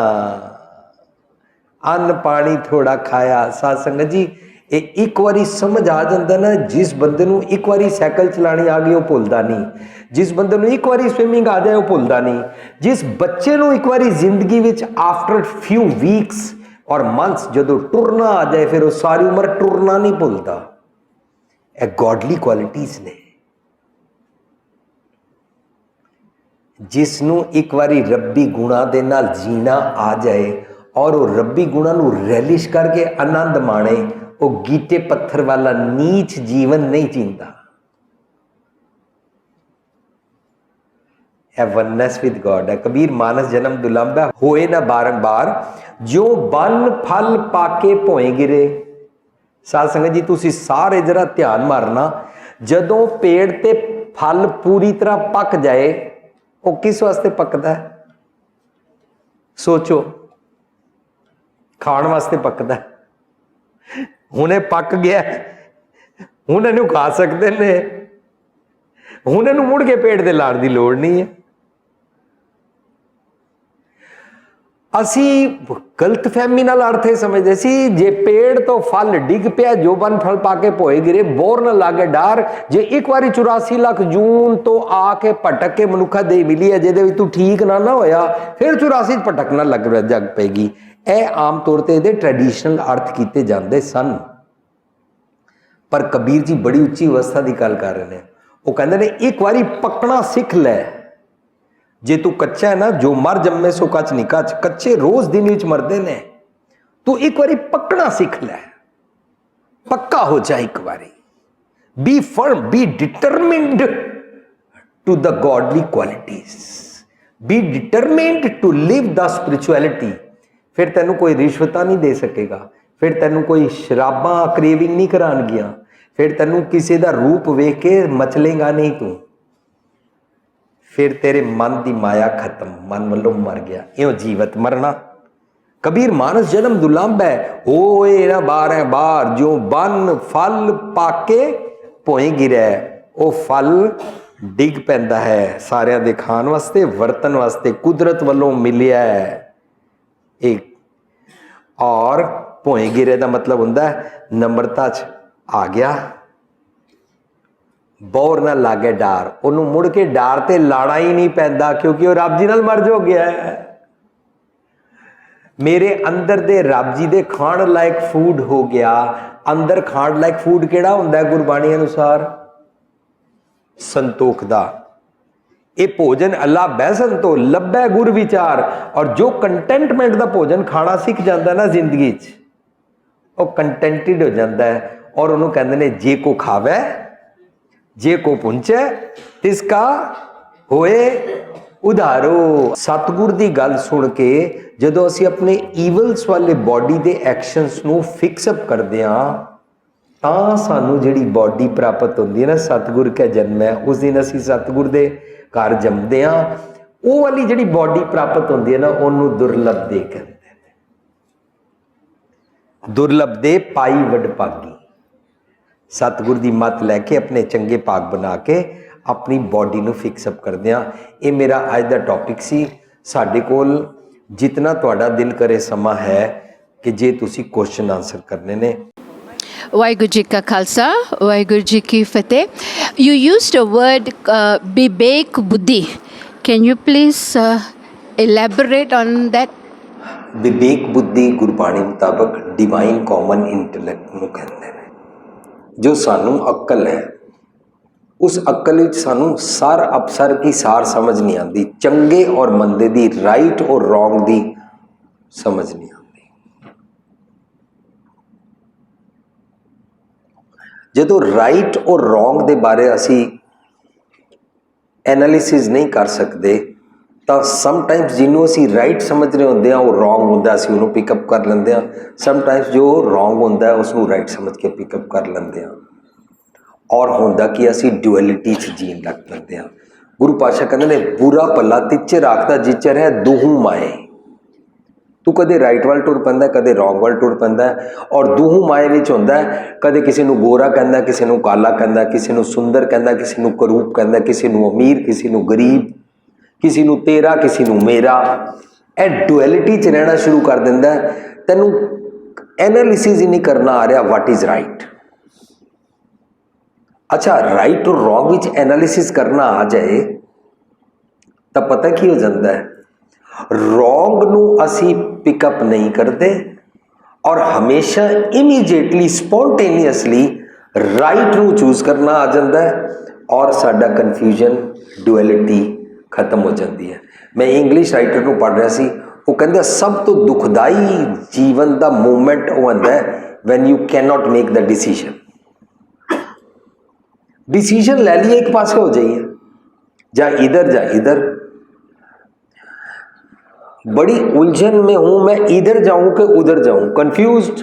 अन्न पानी थोड़ा खाया। साध संगत जी, ਇਹ ਇੱਕ ਵਾਰੀ ਸਮਝ ਆ ਜਾਂਦਾ ਨਾ, ਜਿਸ ਬੰਦੇ ਨੂੰ ਇੱਕ ਵਾਰੀ ਸਾਈਕਲ ਚਲਾਣੀ ਆ ਗਈ ਉਹ ਭੁੱਲਦਾ ਨਹੀਂ, ਜਿਸ ਬੰਦੇ ਨੂੰ ਇੱਕ ਵਾਰੀ ਸਵਿਮਿੰਗ ਆ ਜਾਏ ਉਹ ਭੁੱਲਦਾ ਨਹੀਂ, ਜਿਸ ਬੱਚੇ ਨੂੰ ਇੱਕ ਵਾਰੀ ਜ਼ਿੰਦਗੀ ਵਿੱਚ ਆਫਟਰ ਫਿਊ ਵੀਕਸ ਔਰ ਮੰਥਸ ਜਦੋਂ ਟੁਰਨਾ ਆ ਜਾਏ ਫਿਰ ਉਹ ਸਾਰੀ ਉਮਰ ਟੁਰਨਾ ਨਹੀਂ ਭੁੱਲਦਾ। ਇਹ ਗੋਡਲੀ ਕੁਆਲਿਟੀਜ਼ ਨੇ। ਜਿਸ ਨੂੰ ਇੱਕ ਵਾਰੀ ਰੱਬੀ ਗੁਣਾ ਦੇ ਨਾਲ ਜੀਣਾ ਆ ਜਾਏ ਔਰ ਉਹ ਰੱਬੀ ਗੁਣਾ ਨੂੰ ਰੈਲਿਸ਼ ਕਰਕੇ ਆਨੰਦ ਮਾਣੇ, वो गीटे पत्थर वाला नीच जीवन नहीं जींदा। वननेस विद गॉड है। कबीर मानस जन्म दुलंभ है, होए ना बारंबार, जो बन फल पाके भोए गिरे। साध संगत जी तुसी सारे जरा ध्यान मारना, जदों पेड़ ते फल पूरी तरह पक जाए वो किस वास्ते पकदा है? सोचो, खाण वास्ते पकदा है। ਹੁਣੇ ਪੱਕ ਗਿਆ, ਹੁਣ ਇਹਨੂੰ ਖਾ ਸਕਦੇ ਨੇ, ਹੁਣ ਇਹਨੂੰ ਮੁੜ ਕੇ ਪੇਟ ਤੇ ਲਾਣ ਦੀ ਲੋੜ ਨਹੀਂ ਹੈ। ਅਸੀਂ ਗਲਤਫਹਿਮੀ ਨਾਲ ਅਰਥ ਇਹ ਸਮਝਦੇ ਸੀ, ਜੇ ਪੇੜ ਤੋਂ ਫਲ ਡਿੱਗ ਪਿਆ, ਜੋ ਬਨ ਫਲ ਪਾ ਕੇ ਭੋਏ ਗਿਰੇ, ਬੋਰ ਨਾ ਲਾਗੇ ਡਾਰ। ਜੇ ਇੱਕ ਵਾਰੀ 84 ਲੱਖ ਜੂਨ ਤੋਂ ਆ ਕੇ ਭਟਕ ਕੇ ਮਨੁੱਖਾ ਦੇਹ ਮਿਲੀ ਹੈ, ਜਿਹਦੇ ਵਿੱਚ ਤੂੰ ਠੀਕ ਨਾ ਹੋਇਆ, ਫਿਰ 84 ਭਟਕਣਾ ਲੱਗ ਪਏਗੀ। ਇਹ ਆਮ ਤੌਰ ਤੇ ਇਹਦੇ ਟ੍ਰੈਡੀਸ਼ਨਲ ਅਰਥ ਕੀਤੇ ਜਾਂਦੇ ਸਨ, ਪਰ ਕਬੀਰ ਜੀ ਬੜੀ ਉੱਚੀ ਅਵਸਥਾ ਦੀ ਗੱਲ ਕਰ ਰਹੇ ਨੇ। ਉਹ ਕਹਿੰਦੇ ਨੇ ਇੱਕ ਵਾਰੀ ਪੱਕਣਾ ਸਿੱਖ ਲੈ। ਜੇ ਤੂੰ ਕੱਚਾ ਹੈ ਨਾ, ਜੋ ਮਰ ਜੰਮੇ ਸੋ ਕੱਚ ਨਹੀਂ ਕੱਚ, ਕੱਚੇ ਰੋਜ਼ ਦਿਨ ਵਿੱਚ ਮਰਦੇ ਨੇ। ਤੂੰ ਇੱਕ ਵਾਰੀ ਪੱਕਣਾ ਸਿੱਖ ਲੈ, ਪੱਕਾ ਹੋ ਜਾ ਇੱਕ ਵਾਰੀ। Be firm, be determined to the godly qualities, be determined to live the spirituality. फिर तेनू कोई रिश्वत नहीं दे सकेगा, फिर तेनू कोई शराबा क्रेविंग नहीं करानगियां, फिर तेनू किसी का रूप वेख के मचलेगा नहीं तू, फिर तेरे मन की माया खत्म, मन वालों मर गया। इं जीवत मरना। कबीर मानस जन्म दुलंभ है, होए ना बार बार, जो बन फल पाके भोए गिरै। वो फल डिग पैंदा है सारिਆਂ ਦੇ खाण वास्ते, वरतन वास्ते, कुदरत वालों मिलिया है एक। और भोए गिरे का मतलब होंदा है नम्रता च आ गया, बौर ना लागे डार। उन्होंने मुड़ के डार ते लाना ही नहीं पैंदा, क्योंकि वो रब जी नाल मर्ज हो गया है। मेरे अंदर दे रब जी दे खाण लायक फूड हो गया। अंदर खाण लायक फूड केड़ा हुंदा है गुरबाणी अनुसार? संतोख दा। ये भोजन अल्लाह बैसन तो लभै गुर विचार। और जो कंटेंटमेंट का भोजन खाना सीख जाता है ना जिंदगी वो कंटेंटेड हो जाता है। और उन्होंने कहते हैं जे को खावे जे को पुंचे तिसका होए उधारो। सतगुर की गल सुन के जदों असी अपने ईवल्स वाले बॉडी के एक्शनस नूं फिक्सअप करते हैं, तां सानू जिहड़ी बॉडी प्राप्त होती है ना, सतगुर का जन्म है, उस दिन असी सतगुर दे घर जमदे हां। वो वाली जिहड़ी बॉडी प्राप्त होती है ना, उन्होंने दुर्लभ दे कहते हैं। दुर्लभ दे पाई वडभागी। सतगुर की मत लैके अपने चंगे भाग बना के अपनी बॉडी नूं फिक्सअप करते हैं। ये मेरा अज का टॉपिक सी। साडे कोल जितना तुहाडा दिल करे समा है कि जे तुसी क्वेश्चन आंसर करने ने।
वाहिगुरु जी का खालसा, वाहिगुरु जी की फतेह। You used a word विवेक बुद्धि. Can you please elaborate on that?
विवेक बुद्धि गुरबाणी मुताबक डिवाइन कॉमन इंटलैक्ट नूं कहंदे ने। जो सानू अक्ल है, उस अक्ल विच सानू सार अपसर की सार समझ नहीं आती, चंगे और मंदे दी, राइट और रॉन्ग दी समझ नहीं आती। जदों राइट और रॉन्ग दे बारे असी एनालिसिस नहीं कर सकते, तो समटाइम्स जिन्हों असी राइट समझ रहे होंगे वो रॉन्ग होंदा, असी उन्होंने पिकअप कर लेंगे हैं। समटाइम्स जो रॉन्ग होंदा उसनों राइट समझ के पिकअप कर लेंगे हैं। और होंदा कि असी ड्यूअलिटी च जीन लग पैंदे हैं। ਗੁਰੂ ਪਾਤਸ਼ਾਹ ਕਹਿੰਦੇ ਨੇ ਬੁਰਾ ਭਲਾ ਤਿੱਚੇ ਰਾਖਦਾ ਜਿਚਰ ਹੈ ਦੂਹੂ ਮਾਏ। ਤੂੰ ਕਦੇ ਰਾਈਟ ਵੱਲ ਟੁਰ ਪੈਂਦਾ, ਕਦੇ ਰੋਂਗ ਵੱਲ ਟੁਰ ਪੈਂਦਾ, ਔਰ ਦੂਹੂ ਮਾਏ ਵਿੱਚ ਹੁੰਦਾ ਕਦੇ ਕਿਸੇ ਨੂੰ ਗੋਰਾ ਕਹਿੰਦਾ, ਕਿਸੇ ਨੂੰ ਕਾਲਾ ਕਹਿੰਦਾ, ਕਿਸੇ ਨੂੰ ਸੁੰਦਰ ਕਹਿੰਦਾ, ਕਿਸੇ ਨੂੰ ਕਰੂਪ ਕਹਿੰਦਾ, ਕਿਸੇ ਨੂੰ ਅਮੀਰ, ਕਿਸੇ ਨੂੰ ਗਰੀਬ, ਕਿਸੇ ਨੂੰ ਤੇਰਾ, ਕਿਸੇ ਨੂੰ ਮੇਰਾ। ਇਹ ਡੁਐਲਿਟੀ 'ਚ ਰਹਿਣਾ ਸ਼ੁਰੂ ਕਰ ਦਿੰਦਾ। ਤੈਨੂੰ ਐਨਾਲਿਸਿਸ ਹੀ ਨਹੀਂ ਕਰਨਾ ਆ ਰਿਹਾ ਵਾਟ ਇਜ਼ ਰਾਈਟ। ਅੱਛਾ, ਰਾਈਟ ਔਰ ਰੋਂਗ ਵਿੱਚ ਐਨਾਲਿਸਿਸ ਕਰਨਾ ਆ ਜਾਏ ਤਾਂ ਪਤਾ ਕੀ ਹੋ ਜਾਂਦਾ ਹੈ, ਰੋਂਗ ਨੂੰ ਅਸੀਂ ਪਿਕਅਪ ਨਹੀਂ ਕਰਦੇ ਔਰ ਹਮੇਸ਼ਾ ਇਮੀਡੀਏਟਲੀ ਸਪੌਂਟੇਨੀਅਸਲੀ ਰਾਈਟ ਨੂੰ ਚੂਜ਼ ਕਰਨਾ ਆ ਜਾਂਦਾ ਹੈ ਔਰ ਸਾਡਾ ਕਨਫਿਊਜ਼ਨ ਡੁਐਲਿਟੀ ਖਤਮ ਹੋ ਜਾਂਦੀ ਹੈ। ਮੈਂ ਇੰਗਲਿਸ਼ ਰਾਈਟਰ ਨੂੰ ਪੜ੍ਹ ਰਿਹਾ ਸੀ, ਉਹ ਕਹਿੰਦਾ ਸਭ ਤੋਂ ਦੁਖਦਾਈ ਜੀਵਨ ਦਾ ਮੂਮੈਂਟ ਉਹ ਹੁੰਦਾ ਹੈ when you can not make the decision. Decision ले लिए एक पास हो जाइए, जा इधर। बड़ी उलझन में हूं मैं, इधर जाऊं कि उधर जाऊं, कंफ्यूज्ड।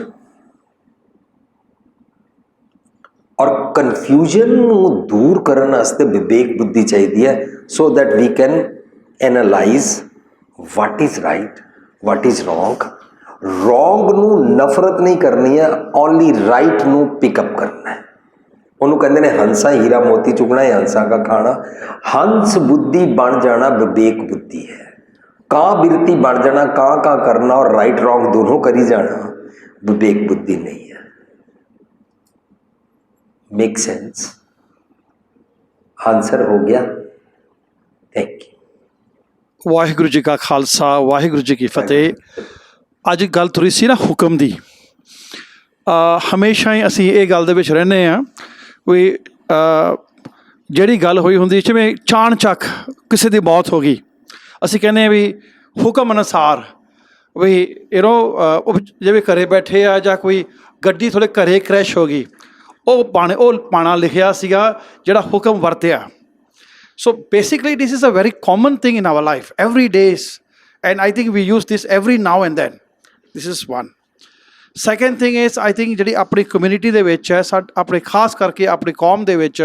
और कंफ्यूजन दूर करने वास्ते विवेक बुद्धि चाहिए, so that we can analyse what is right, what is wrong. Wrong नू नफरत नहीं करनी है, ओनली राइट नू पिकअप करना है। ਉਹਨੂੰ ਕਹਿੰਦੇ ਨੇ ਹੰਸਾ ਹੀਰਾ ਮੋਤੀ ਚੁਗਣਾ ਹੈ ਹੰਸਾ का खाना। हंस बुद्धि बन जाना विवेक बुद्धि है। ਕਾਂ बिरती बन जाना, ਕਾਂ करना और राइट रॉन्ग दोनों करी जाना विवेक बुद्धि नहीं है। Make sense? आंसर हो गया? Thank you.
वाहिगुरु जी का खालसा, वाहिगुरु जी की फतेह। ਅੱਜ ਗੱਲ ਤੁਰੀ ਸੀ ਨਾ ਹੁਕਮ ਦੀ। ਹਮੇਸ਼ਾ ਹੀ ਅਸੀਂ ਇਹ ਗੱਲ ਦੇ ਵਿੱਚ ਰਹਿੰਦੇ ਹਾਂ ਵੀ ਜਿਹੜੀ ਗੱਲ ਹੋਈ ਹੁੰਦੀ ਜਿਵੇਂ ਚਾਣ ਚੱਕ ਕਿਸੇ ਦੀ ਮੌਤ ਹੋ ਗਈ, ਅਸੀਂ ਕਹਿੰਦੇ ਹਾਂ ਵੀ ਹੁਕਮ ਅਨੁਸਾਰ ਵੀ ਉਹ ਜਿਵੇਂ ਘਰੇ ਬੈਠੇ ਆ ਜਾਂ ਕੋਈ ਗੱਡੀ ਥੋੜ੍ਹੇ ਘਰੇ ਕਰੈਸ਼ ਹੋ ਗਈ, ਉਹ ਪਾਣਾ ਲਿਖਿਆ ਸੀਗਾ ਜਿਹੜਾ ਹੁਕਮ ਵਰਤਿਆ। So basically this is a very common thing in our life every days, and I think we use this every now and then. This is one. Second thing is I think ਜਿਹੜੀ ਆਪਣੀ community ਦੇ ਵਿੱਚ ਹੈ, ਆਪਣੇ ਖਾਸ ਕਰਕੇ ਆਪਣੀ ਕੌਮ ਦੇ ਵਿੱਚ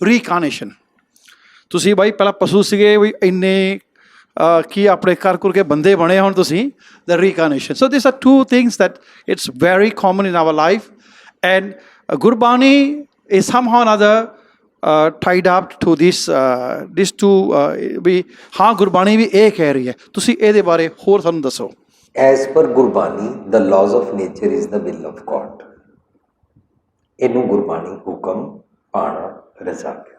ਰੀਕਾਨੇਸ਼ਨ। ਤੁਸੀਂ ਬਾਈ ਪਹਿਲਾਂ ਪਸ਼ੂ ਸੀਗੇ ਵੀ ਇੰਨੇ ਕੀ ਆਪਣੇ ਕਰ ਕੇ ਬੰਦੇ ਬਣੇ, ਹੁਣ ਤੁਸੀਂ the recognition. So this are two things that it's very common in our life, and Gurbani is somehow another tied up to this two ਵੀ ਹਾਂ ਗੁਰਬਾਣੀ ਵੀ ਇਹ ਕਹਿ ਰਹੀ ਹੈ। ਤੁਸੀਂ ਇਹਦੇ ਬਾਰੇ ਹੋਰ ਸਾਨੂੰ ਦੱਸੋ।
As per Gurbani, the laws of nature is the will of God. ਇਹਨੂੰ ਗੁਰਬਾਣੀ ਹੁਕਮ ਪਾਣਾ ਰਜ਼ਾ ਗਿਆ।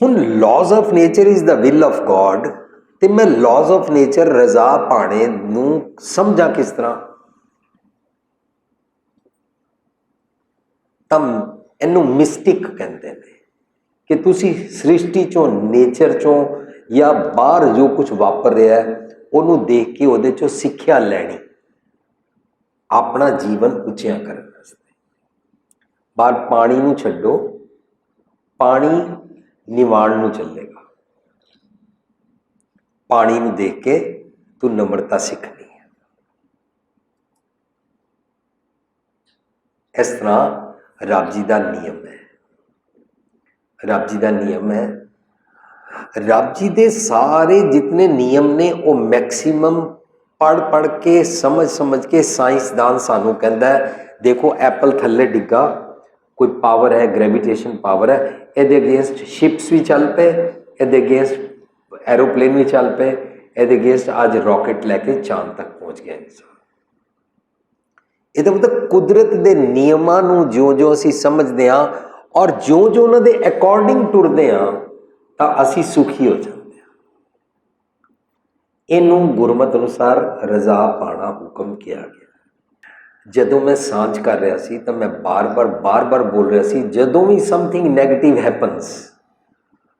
ਹੁਣ laws of nature is the will of God, ਤੇ ਮੈਂ laws of nature ਰਜ਼ਾ ਪਾਣੇ ਨੂੰ ਸਮਝਾਂ ਕਿਸ ਤਰ੍ਹਾਂ? ਤਾਂ ਇਹਨੂੰ ਮਿਸਟਿਕ ਕਹਿੰਦੇ ਨੇ ਕਿ ਤੁਸੀਂ ਸ੍ਰਿਸ਼ਟੀ ਚੋਂ, ਨੇਚਰ ਚੋਂ ਜਾਂ ਬਾਹਰ ਜੋ ਕੁਝ ਵਾਪਰ ਰਿਹਾ ਉਹਨੂੰ ਦੇਖ ਕੇ ਉਹਦੇ ਚੋਂ ਸਿੱਖਿਆ ਲੈਣੀ, ਆਪਣਾ ਜੀਵਨ ਉੱਚਿਆਂ ਕਰਨ ਵਾਸਤੇ। ਬਾਹਰ ਪਾਣੀ ਨੂੰ ਛੱਡੋ, ਪਾਣੀ ਨਿਵਾਣ ਨੂੰ ਚੱਲੇਗਾ। ਪਾਣੀ ਨੂੰ ਦੇਖ ਕੇ ਤੂੰ ਨਮਰਤਾ ਸਿੱਖਣੀ ਹੈ। ਇਸ ਤਰ੍ਹਾਂ ਰੱਬ ਜੀ ਦਾ ਨਿਯਮ ਹੈ। ਰੱਬ ਜੀ ਦਾ ਨਿਯਮ ਹੈ, ਰੱਬ ਜੀ ਦੇ ਸਾਰੇ ਜਿਤਨੇ ਨਿਯਮ ਨੇ ਉਹ ਮੈਕਸਿਮਮ ਪੜ੍ਹ ਕੇ ਸਮਝ ਕੇ ਸਾਇੰਸਦਾਨ ਸਾਨੂੰ ਕਹਿੰਦਾ ਦੇਖੋ ਐਪਲ ਥੱਲੇ ਡਿੱਗਾ, ਕੋਈ ਪਾਵਰ ਹੈ, ਗ੍ਰੈਵਿਟੇਸ਼ਨ ਪਾਵਰ ਹੈ, ਇਹਦੇ ਅਗੇਂਸਟ ਸ਼ਿਪਸ ਵੀ ਚੱਲ ਪਏ, ਇਹਦੇ ਅਗੇਂਸਟ ਐਰੋਪਲੇਨ ਵੀ ਚੱਲ ਪਏ, ਇਹਦੇ ਅਗੇਂਸਟ ਅੱਜ ਰਾਕਟ ਲੈ ਕੇ ਚਾਂਦ ਤੱਕ ਪਹੁੰਚ ਗਿਆ ਇਨਸਾਨ। ਇਹਦਾ ਮਤਲਬ ਕੁਦਰਤ ਦੇ ਨਿਯਮਾਂ ਨੂੰ ਜਿਉਂ ਅਸੀਂ ਸਮਝਦੇ ਹਾਂ ਔਰ ਜਿਉਂ ਉਹਨਾਂ ਦੇ ਅਕੋਰਡਿੰਗ ਟੁਰਦੇ ਹਾਂ ਤਾਂ ਅਸੀਂ ਸੁਖੀ ਹੋ ਜਾਂਦੇ ਹਾਂ। ਇਹਨੂੰ ਗੁਰਮਤਿ ਅਨੁਸਾਰ ਰਜ਼ਾ ਪਾਣਾ ਹੁਕਮ ਕਿਹਾ ਗਿਆ। ਜਦੋਂ ਮੈਂ ਸਾਂਝ ਕਰ ਰਿਹਾ ਸੀ ਤਾਂ ਮੈਂ ਬਾਰ-ਬਾਰ ਬੋਲ ਰਿਹਾ ਸੀ, ਜਦੋਂ ਵੀ ਸਮਥਿੰਗ ਨੈਗੇਟਿਵ ਹੈਪਨਸ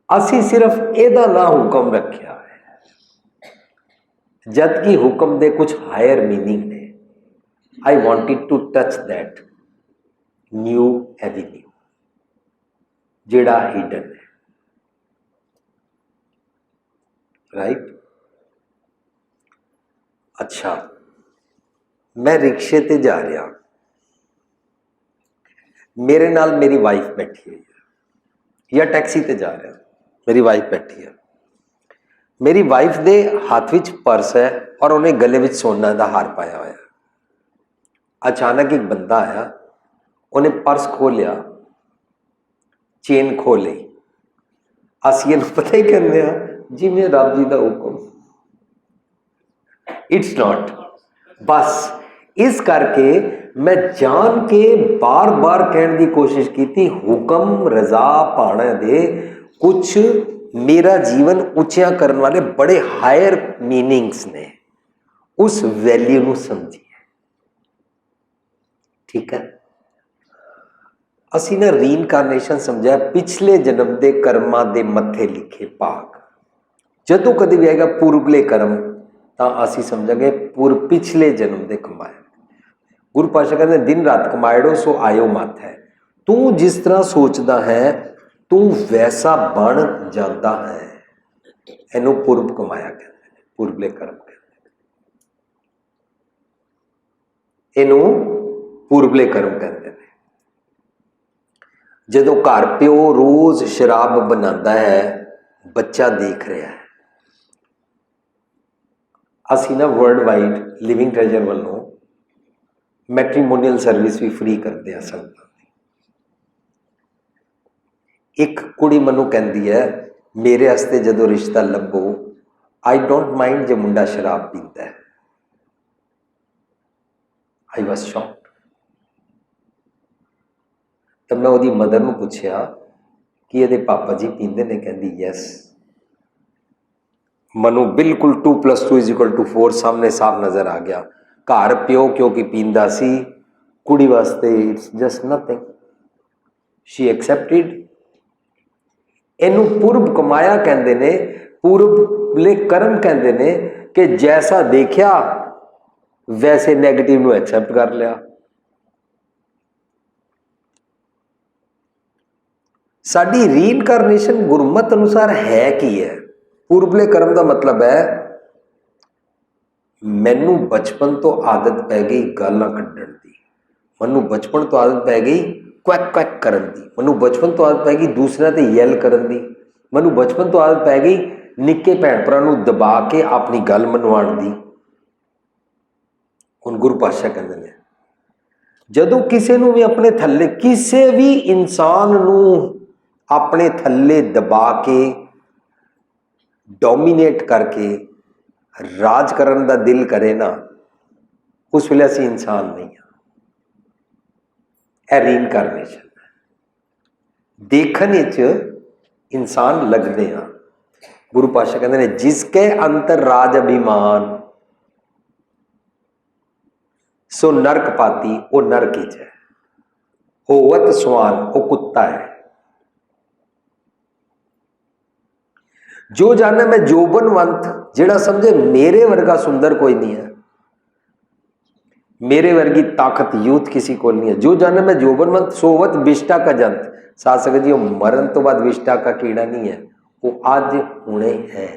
ਅਸੀਂ ਸਿਰਫ ਇਹਦਾ ਨਾਂ ਹੁਕਮ ਰੱਖਿਆ ਹੈ, ਜਦ ਕਿ ਹੁਕਮ ਦੇ ਕੁਝ ਹਾਇਰ ਮੀਨਿੰਗ ਨੇ। I wanted to touch that new avenue ਜਿਹੜਾ ਹਿਡਨ ਹੈ, ਰਾਈਟ। ਅੱਛਾ, ਮੈਂ ਰਿਕਸ਼ੇ ਤੇ ਜਾ ਰਿਹਾ, ਮੇਰੇ ਨਾਲ ਮੇਰੀ ਵਾਈਫ ਬੈਠੀ ਹੋਈ ਹੈ, ਜਾਂ ਟੈਕਸੀ ਤੇ ਜਾ ਰਿਹਾ, ਮੇਰੀ ਵਾਈਫ ਬੈਠੀ ਹੈ, ਮੇਰੀ ਵਾਈਫ ਦੇ ਹੱਥ ਵਿੱਚ ਪਰਸ ਹੈ ਔਰ ਉਹਨੇ ਗਲੇ ਵਿੱਚ ਸੋਨਾ ਦਾ ਹਾਰ ਪਾਇਆ ਹੋਇਆ। ਅਚਾਨਕ ਇੱਕ ਬੰਦਾ ਆਇਆ, ਉਹਨੇ ਪਰਸ ਖੋਲਿਆ, ਚੇਨ ਖੋਲ ਲਈ। ਅਸੀਂ ਇਹਨੂੰ ਪਤਾ ਹੀ ਕਹਿੰਦੇ ਆ ਜਿਵੇਂ ਰੱਬ ਜੀ ਦਾ ਹੁਕਮ। ਇਟਸ ਨॉट। ਬਸ ਇਸ ਕਰਕੇ ਮੈਂ ਜਾਣ ਕੇ ਬਾਰ-ਬਾਰ ਕਹਿਣ ਦੀ ਕੋਸ਼ਿਸ਼ ਕੀਤੀ, ਹੁਕਮ ਰਜ਼ਾ ਪਾਣਾ ਦੇ ਕੁਛ ਮੇਰਾ ਜੀਵਨ ਉੱਚਿਆਂ ਕਰਨ ਵਾਲੇ ਬੜੇ ਹਾਇਰ ਮੀਨਿੰਗਸ ਨੇ, ਉਸ ਵੈਲਿਊ ਨੂੰ ਸਮਝੀਏ। ਠੀਕ ਹੈ, ਅਸੀਂ ਨਾ ਰੀਇਨਕਾਰਨੇਸ਼ਨ ਸਮਝਿਆ ਪਿਛਲੇ ਜਨਮ ਦੇ ਕਰਮਾਂ ਦੇ ਮੱਥੇ ਲਿਖੇ ਭਾਗ। ਜਦੋਂ ਕਦੇ ਵੀ ਆਏਗਾ ਪੂਰਬਲੇ ਕਰਮ, ਤਾਂ ਅਸੀਂ ਸਮਝਾਂਗੇ ਪਿਛਲੇ ਜਨਮ ਦੇ ਕਮਾਏ। ਗੁਰੂ ਪਾਤਸ਼ਾਹ ਕਹਿੰਦੇ ਦਿਨ ਰਾਤ ਕਮਾਇੜੋ ਸੋ ਆਇਓ ਮੱਤ ਹੈ। ਤੂੰ ਜਿਸ ਤਰ੍ਹਾਂ ਸੋਚਦਾ ਹੈ ਤੂੰ ਵੈਸਾ ਬਣ ਜਾਂਦਾ ਹੈ। ਇਹਨੂੰ ਪੁਰਬ ਕਮਾਇਆ ਕਹਿੰਦੇ ਨੇ, ਪੂਰਬਲੇ ਕਰਮ ਕਹਿੰਦੇ ਨੇ, ਇਹਨੂੰ ਪੂਰਬਲੇ ਕਰਮ ਕਹਿੰਦੇ ਨੇ। ਜਦੋਂ ਘਰ ਪਿਓ ਰੋਜ਼ ਸ਼ਰਾਬ ਬਣਾਉਂਦਾ ਹੈ, ਬੱਚਾ ਦੇਖ ਰਿਹਾ ਹੈ। ਅਸੀਂ ਨਾ ਵਰਲਡ ਵਾਈਡ ਲਿਵਿੰਗ ਟ੍ਰੈਜਰ ਵੱਲੋਂ ਮੈਟਰੀਮੋਨੀਅਲ ਸਰਵਿਸ ਵੀ ਫ੍ਰੀ ਕਰਦੇ ਆ ਸੰਗਤਾਂ ਦੀ। ਇੱਕ ਕੁੜੀ ਮੈਨੂੰ ਕਹਿੰਦੀ ਹੈ ਮੇਰੇ ਵਾਸਤੇ ਜਦੋਂ ਰਿਸ਼ਤਾ ਲੱਭੋ, ਆਈ ਡੋਂਟ ਮਾਈਂਡ ਜੇ ਮੁੰਡਾ ਸ਼ਰਾਬ ਪੀਂਦਾ ਹੈ। ਆਈ ਵਾਸ ਸ਼ੌਕਡ। ਤਾਂ ਮੈਂ ਉਹਦੀ ਮਦਰ ਨੂੰ ਪੁੱਛਿਆ ਕਿ ਇਹਦੇ ਪਾਪਾ ਜੀ ਪੀਂਦੇ ਨੇ? ਕਹਿੰਦੀ ਯੈਸ। ਮੈਨੂੰ ਬਿਲਕੁਲ 2+2 = 4 ਸਾਹਮਣੇ ਸਾਫ਼ ਨਜ਼ਰ ਆ ਗਿਆ। ਘਰ ਪਿਓ ਕਿਉਂਕਿ ਪੀਂਦਾ ਸੀ, ਕੁੜੀ ਵਾਸਤੇ ਇਟਸ ਜਸਟ ਨਥਿੰਗ। ਸ਼ੀ ਐਕਸੈਪਟਿਡ। ਇਹਨੂੰ ਪੂਰਬ ਕਮਾਇਆ ਕਹਿੰਦੇ ਨੇ, ਪੂਰਬਲੇ ਕਰਮ ਕਹਿੰਦੇ ਨੇ ਕਿ ਜੈਸਾ ਦੇਖਿਆ ਵੈਸੇ ਨੈਗੇਟਿਵ ਨੂੰ ਐਕਸੈਪਟ ਕਰ ਲਿਆ। ਸਾਡੀ ਰੀਇਨਕਾਰਨੇਸ਼ਨ ਗੁਰਮਤ ਅਨੁਸਾਰ ਹੈ ਕੀ ਹੈ? ਪੂਰਬਲੇ ਕਰਮ ਦਾ ਮਤਲਬ ਹੈ ਮੈਨੂੰ ਬਚਪਨ ਤੋਂ ਆਦਤ ਪੈ ਗਈ ਗਾਲਾਂ ਕੱਢਣ ਦੀ, ਮੈਨੂੰ ਬਚਪਨ ਤੋਂ ਆਦਤ ਪੈ ਗਈ ਕੁਐਕ ਕੁਐਕ ਕਰਨ ਦੀ, ਮੈਨੂੰ ਬਚਪਨ ਤੋਂ ਆਦਤ ਪੈ ਗਈ ਦੂਸਰਿਆਂ ਤੇ ਯੈਲ ਕਰਨ ਦੀ, ਮੈਨੂੰ ਬਚਪਨ ਤੋਂ ਆਦਤ ਪੈ ਗਈ ਨਿੱਕੇ ਭੈਣ ਭਰਾ ਨੂੰ ਦਬਾ ਕੇ ਆਪਣੀ ਗੱਲ ਮਨਵਾਉਣ ਦੀ। ਹੁਣ ਗੁਰੂ ਪਾਤਸ਼ਾਹ ਕਹਿੰਦੇ ਨੇ ਜਦੋਂ ਕਿਸੇ ਨੂੰ ਵੀ ਆਪਣੇ ਥੱਲੇ, ਕਿਸੇ ਵੀ ਇਨਸਾਨ ਨੂੰ ਆਪਣੇ ਥੱਲੇ ਦਬਾ ਕੇ, ਡੋਮੀਨੇਟ ਕਰਕੇ ਰਾਜ ਕਰਨ ਦਾ ਦਿਲ ਕਰੇ ਨਾ, ਉਸ ਵੇਲੇ ਅਸੀਂ ਇਨਸਾਨ ਨਹੀਂ ਹਾਂ। ਇਹ ਰੀਇਨਕਾਰਨੇਸ਼ਨ ਦੇਖਣ ਵਿੱਚ ਇਨਸਾਨ ਲੱਗਦੇ ਹਾਂ। ਗੁਰੂ ਪਾਤਸ਼ਾਹ ਕਹਿੰਦੇ ਨੇ ਜਿਸਕੇ ਅੰਤਰ ਰਾਜ ਅਭਿਮਾਨ ਸੋ ਨਰਕ ਪਾਤੀ, ਉਹ ਨਰਕ ਵਿੱਚ ਹੈ। ਹੋਵਤ ਸਵਾਨ, ਉਹ ਕੁੱਤਾ ਹੈ। ਜੋ ਜਾਣੇ ਮੈਂ ਜੋਬਨਵੰਤ, ਜਿਹੜਾ ਸਮਝੇ ਮੇਰੇ ਵਰਗਾ ਸੁੰਦਰ ਕੋਈ ਨਹੀਂ ਹੈ, मेरे वर्गी ताकत यूथ किसी को नहीं है। जो जाने मैं जोबनवंत सोवत विष्टा का जंत। साथ संगत जी, मरण तो बाद विष्टा का कीड़ा नहीं है, वो आज हुणे है।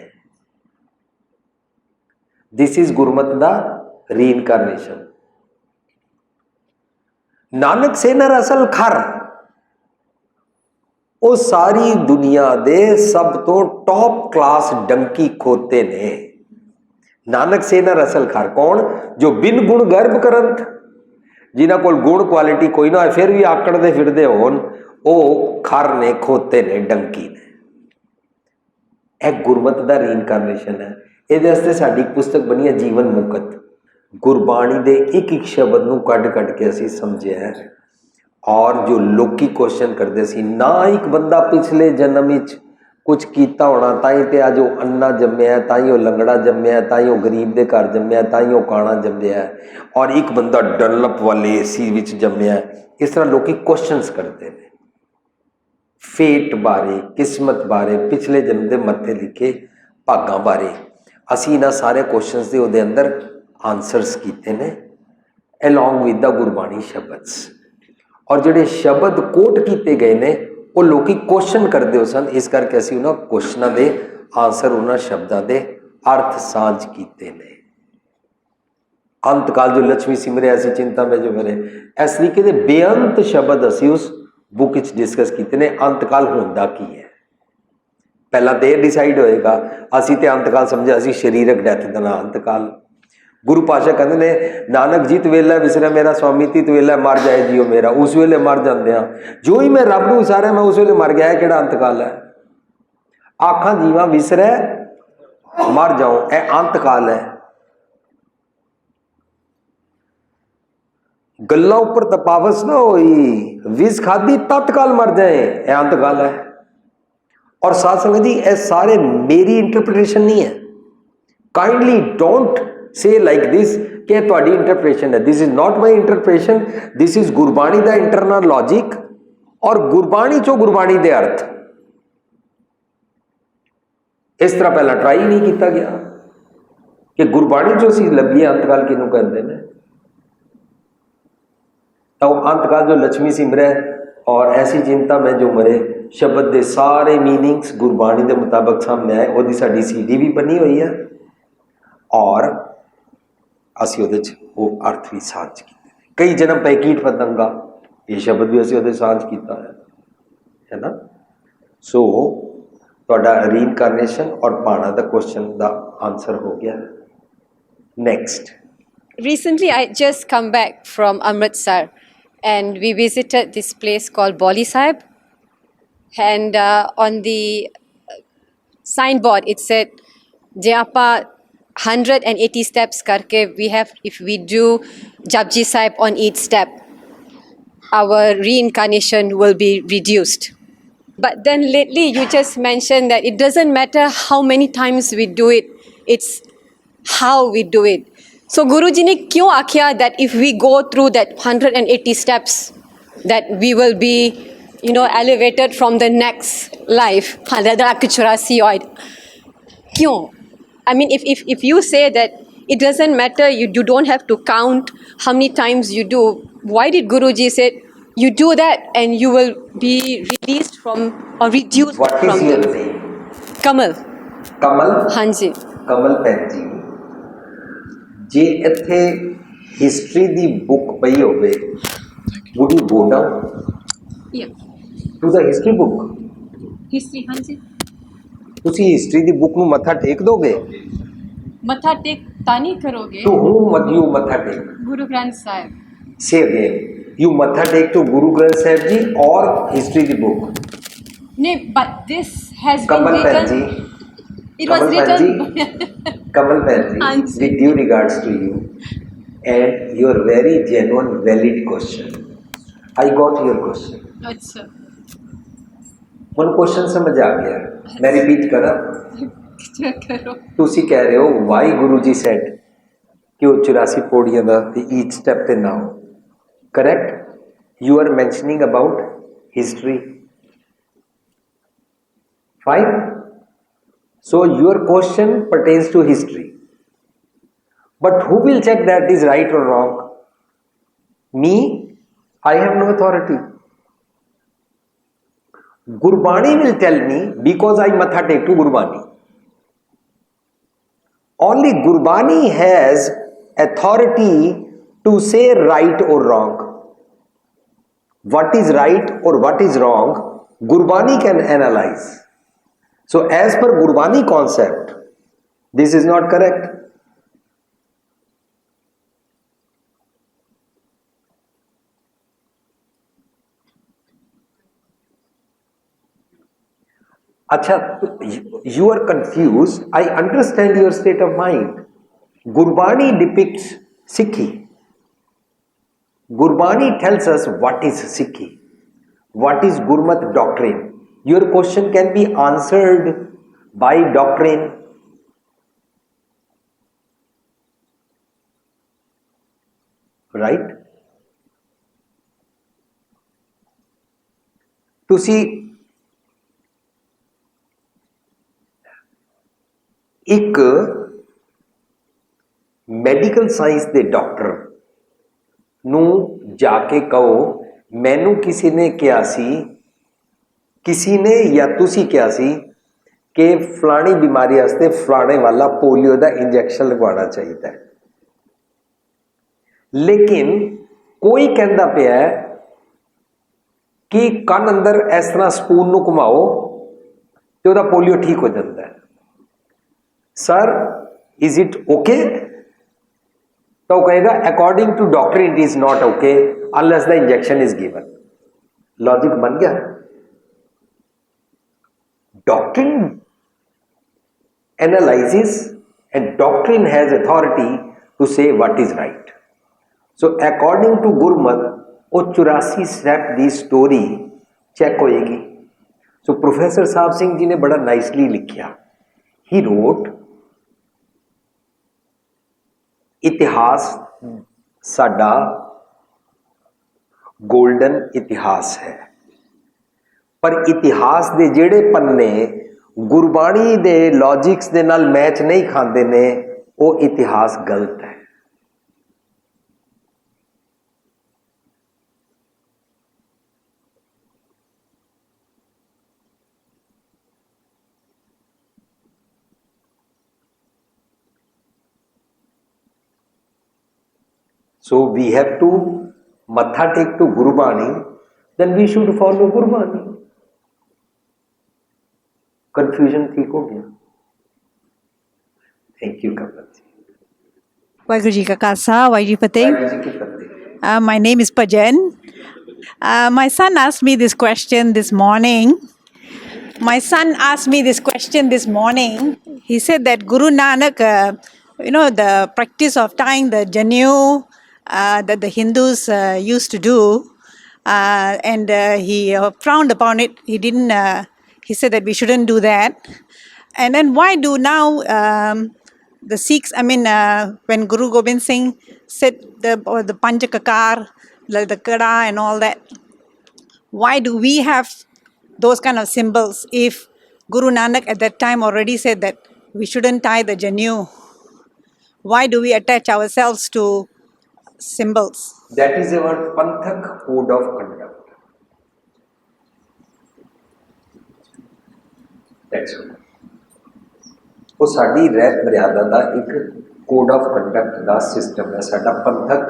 दिस इज गुरमत दा रीइनकारनेशन। नानक सेनर असल खर, वो सारी दुनिया दे सब तो टॉप क्लास डंकी खोते ने। नानक सेनर असल खर कौन? जो बिन गुण गर्भ करंत, जिन्हां कोल गुण क्वालिटी कोई ना फिर भी आकड़ते फिरदे होन, वो खर ने, खोते ने, डंकी ने। यह गुरमत दा रीइनकारनेशन है। इहदे वास्ते साडी पुस्तक बनी है जीवन मुकत। गुरबाणी दे एक एक शब्द नूं कढ कढ के असीं समझिआ है। और जो लोकी क्वेश्चन करते सी ना, एक बंदा पिछले जन्म विच कुछ कीता होना ताई ते अज वो अन्ना जम्मिया, ताई वो लंगड़ा जम्मिया, ताई वो गरीब दे घर जम्मिया, ताई वो काना जम्मिया, और एक बंदा डनलप वाले एसी विच जम्मिया। इस तरह लोग क्वेश्चंस करते हैं फेट बारे, किस्मत बारे, पिछले जन्म के मत्थे लिखे भागां बारे। असी इन्हां सारे क्वेश्चंस दे उहदे अंदर आंसरस कीते ने अलॉन्ग विद द गुरबाणी शब्द्स। और जिहड़े शब्द कोट किए गए ने वो लोग क्वेश्चन करते हो सन, इस करके असीं उन्हां क्वेश्चनां दे आंसर उन्हां शब्दां दे अर्थ साझ कीते ने। अंतकाल जो लक्ष्मी सिमरे ऐसी चिंता में जो मरे, इस तरीके के बेअंत शब्द असीं उस बुक विच डिस्कस कीते ने अंतकाल होंदा की है। पहला तो यह डिसाइड होएगा, असी तो अंतकाल समझा असी शरीरक डैथ का ना अंतकाल। गुरु पातशाह कहते ने नानक जी वेला विसरे मेरा स्वामी ती वेला मर जाए जियो मेरा, उस वेले मर जाते हैं। जो ही मैं रब नूं विसारिया मैं उस वेले मर गया, किहड़ा अंतकाल है। आखा जीवा विसरै मर जाओ, ए अंतकाल है। गल्लां उपर तपावस ना होई, विष खादी तत्काल मर जाए, ए अंतकाल है। और साथ संगत जी ये सारे मेरी इंटरप्रिटेशन नहीं है। Kindly don't say like this कि तुहाडी इंटरप्रिटेशन है। This is not my interpretation, this is Gurbani का इंटरनल लॉजिक और गुरबाणी चो गुरबाणी के अर्थ। इस तरह पहला ट्राई नहीं किया गया कि गुरबाणी चो सी लभीए अंतकाल किनू कहते हैं। तो अंतकाल जो लक्ष्मी सिमरै और ऐसी चिंता में जो मरे, शब्द के सारे मीनिंग्स गुरबाणी के मुताबिक सामने आए। वो साडी CD भी बनी हुई है और असी वो अर्थ भी साझ किए। कई जन्म पे कीट पतंगा, ये शब्द भी असी वो साझ किया है ना। सो तुहाडा रीइनकारनेशन और पाना दा क्वेश्चन का आंसर हो गया। Next.
Recently, I just come back from Amritsar and we visited this place called Bauli Sahib. And on the signboard, it said, "Je apa 180 steps karke, we have, if we do Japji Sahib on each step, our reincarnation will be reduced." But then lately, you just mentioned that it doesn't matter how many times we do it, it's how we do it. So Guruji ne kyun आख्या that if we go through that 180 steps, that we will be, elevated from the next life. Kyun? I mean, if you say that it doesn't matter, you don't have to count how many times you do, why did Guruji say you do that and you will be released from or reduced
What
from
is your
the
name?
Kamal?
कमल।
हाँ जी।
कमल भैन जी, जे इत्थे history दी book पई होवे, would you go down
Yeah.
to the history book?
History, हाँ जी।
तुसी history दी book नू मत्था take दोगे?
मत्था टेक तानी करोगे?
To whom would you मत्था take?
Guru Granth Sahib.
Say again, you matha take to Guru Granth Sahib Ji or history the book?
No, but this has
Kamal
been
Bhan
written.
Ji,
It was
Kamal Bhan
written.
Ji, Kamal Bhan Ji,
Answer.
with due regards to you and your very genuine valid question. I got your question.
अच्छा।
मन question समझ आ गया, मैं repeat करा।
करो।
तुसी कह रहे हो वाई गुरु जी सेड कि वो 84 पौड़ियां दा ते ईच स्टेप पे ना हो। Correct? You are mentioning about history. Fine. So your question pertains to history. But who will check that is right or wrong? Me? I have no authority. Gurbani will tell me because I matha take to Gurbani. Only Gurbani has authority to say right or wrong. What is right or what is wrong, Gurbani can analyze. So as per Gurbani concept, this is not correct. Acha, you are confused. I understand your state of mind. Gurbani depicts Sikhi. Gurbani tells us what is Sikhi, what is Gurmat doctrine. Your question can be answered by doctrine. Right? तुसी एक medical science के doctor ਨੂੰ जाके कहो मैनू किसी ने कहा सी, किसी ने या तुसी कहा सी कि फलानी बीमारी वास्ते फलाने वाला पोलियो का इंजैक्शन लगवाना चाहिए, लेकिन कोई कहता पिया ਕਿ ਕੰਨ ਅੰਦਰ ਇਸ ਤਰ੍ਹਾਂ ਸਪੂਨ ਨੂੰ ਘੁਮਾਓ ਤੇ ਉਹਦਾ ਪੋਲੀਓ ਠੀਕ ਹੋ ਜਾਂਦਾ ਹੈ। Sir is it okay? ਤਾਂ ਉਹ ਕਹੇਗਾ according to doctor it is not okay unless the injection is given. Logic बन गया। Doctrine analyses and doctrine has authority to say what is right. So according to Gurmat वो 84 step दी story check होएगी। So professor साहब सिंह जी ने बड़ा nicely लिखा। He wrote इतिहास साडा गोल्डन इतिहास है, पर इतिहास दे जेड़े पन्ने गुरबाणी दे लॉजिक्स दे नाल मैच नहीं खाते ने वो इतिहास गलत है। So we have to matha take to Gurbani, then we should follow Gurbani. Confusion ठीक हो गया। Thank you कमल जी।
वाहिगुरु जी का खालसा, वाहिगुरु जी फतेह।
वाहिगुरु जी की फतेह।
My name is Pajan. My son asked me this question this morning. He said that Guru Nanak, the practice of tying the janu that the Hindus used to do, and he frowned upon it. He didn't. He said that we shouldn't do that. And then why do now the Sikhs? When Guru Gobind Singh said the Panchakakar, the Kada, and all that, why do we have those kind of symbols if Guru Nanak at that time already said that we shouldn't tie the janu? Why do we attach ourselves to symbols?
That is our Panthak code of conduct. That's all. वो साड़ी रैत मर्यादा का एक code of conduct का system है, साड़ा पंथक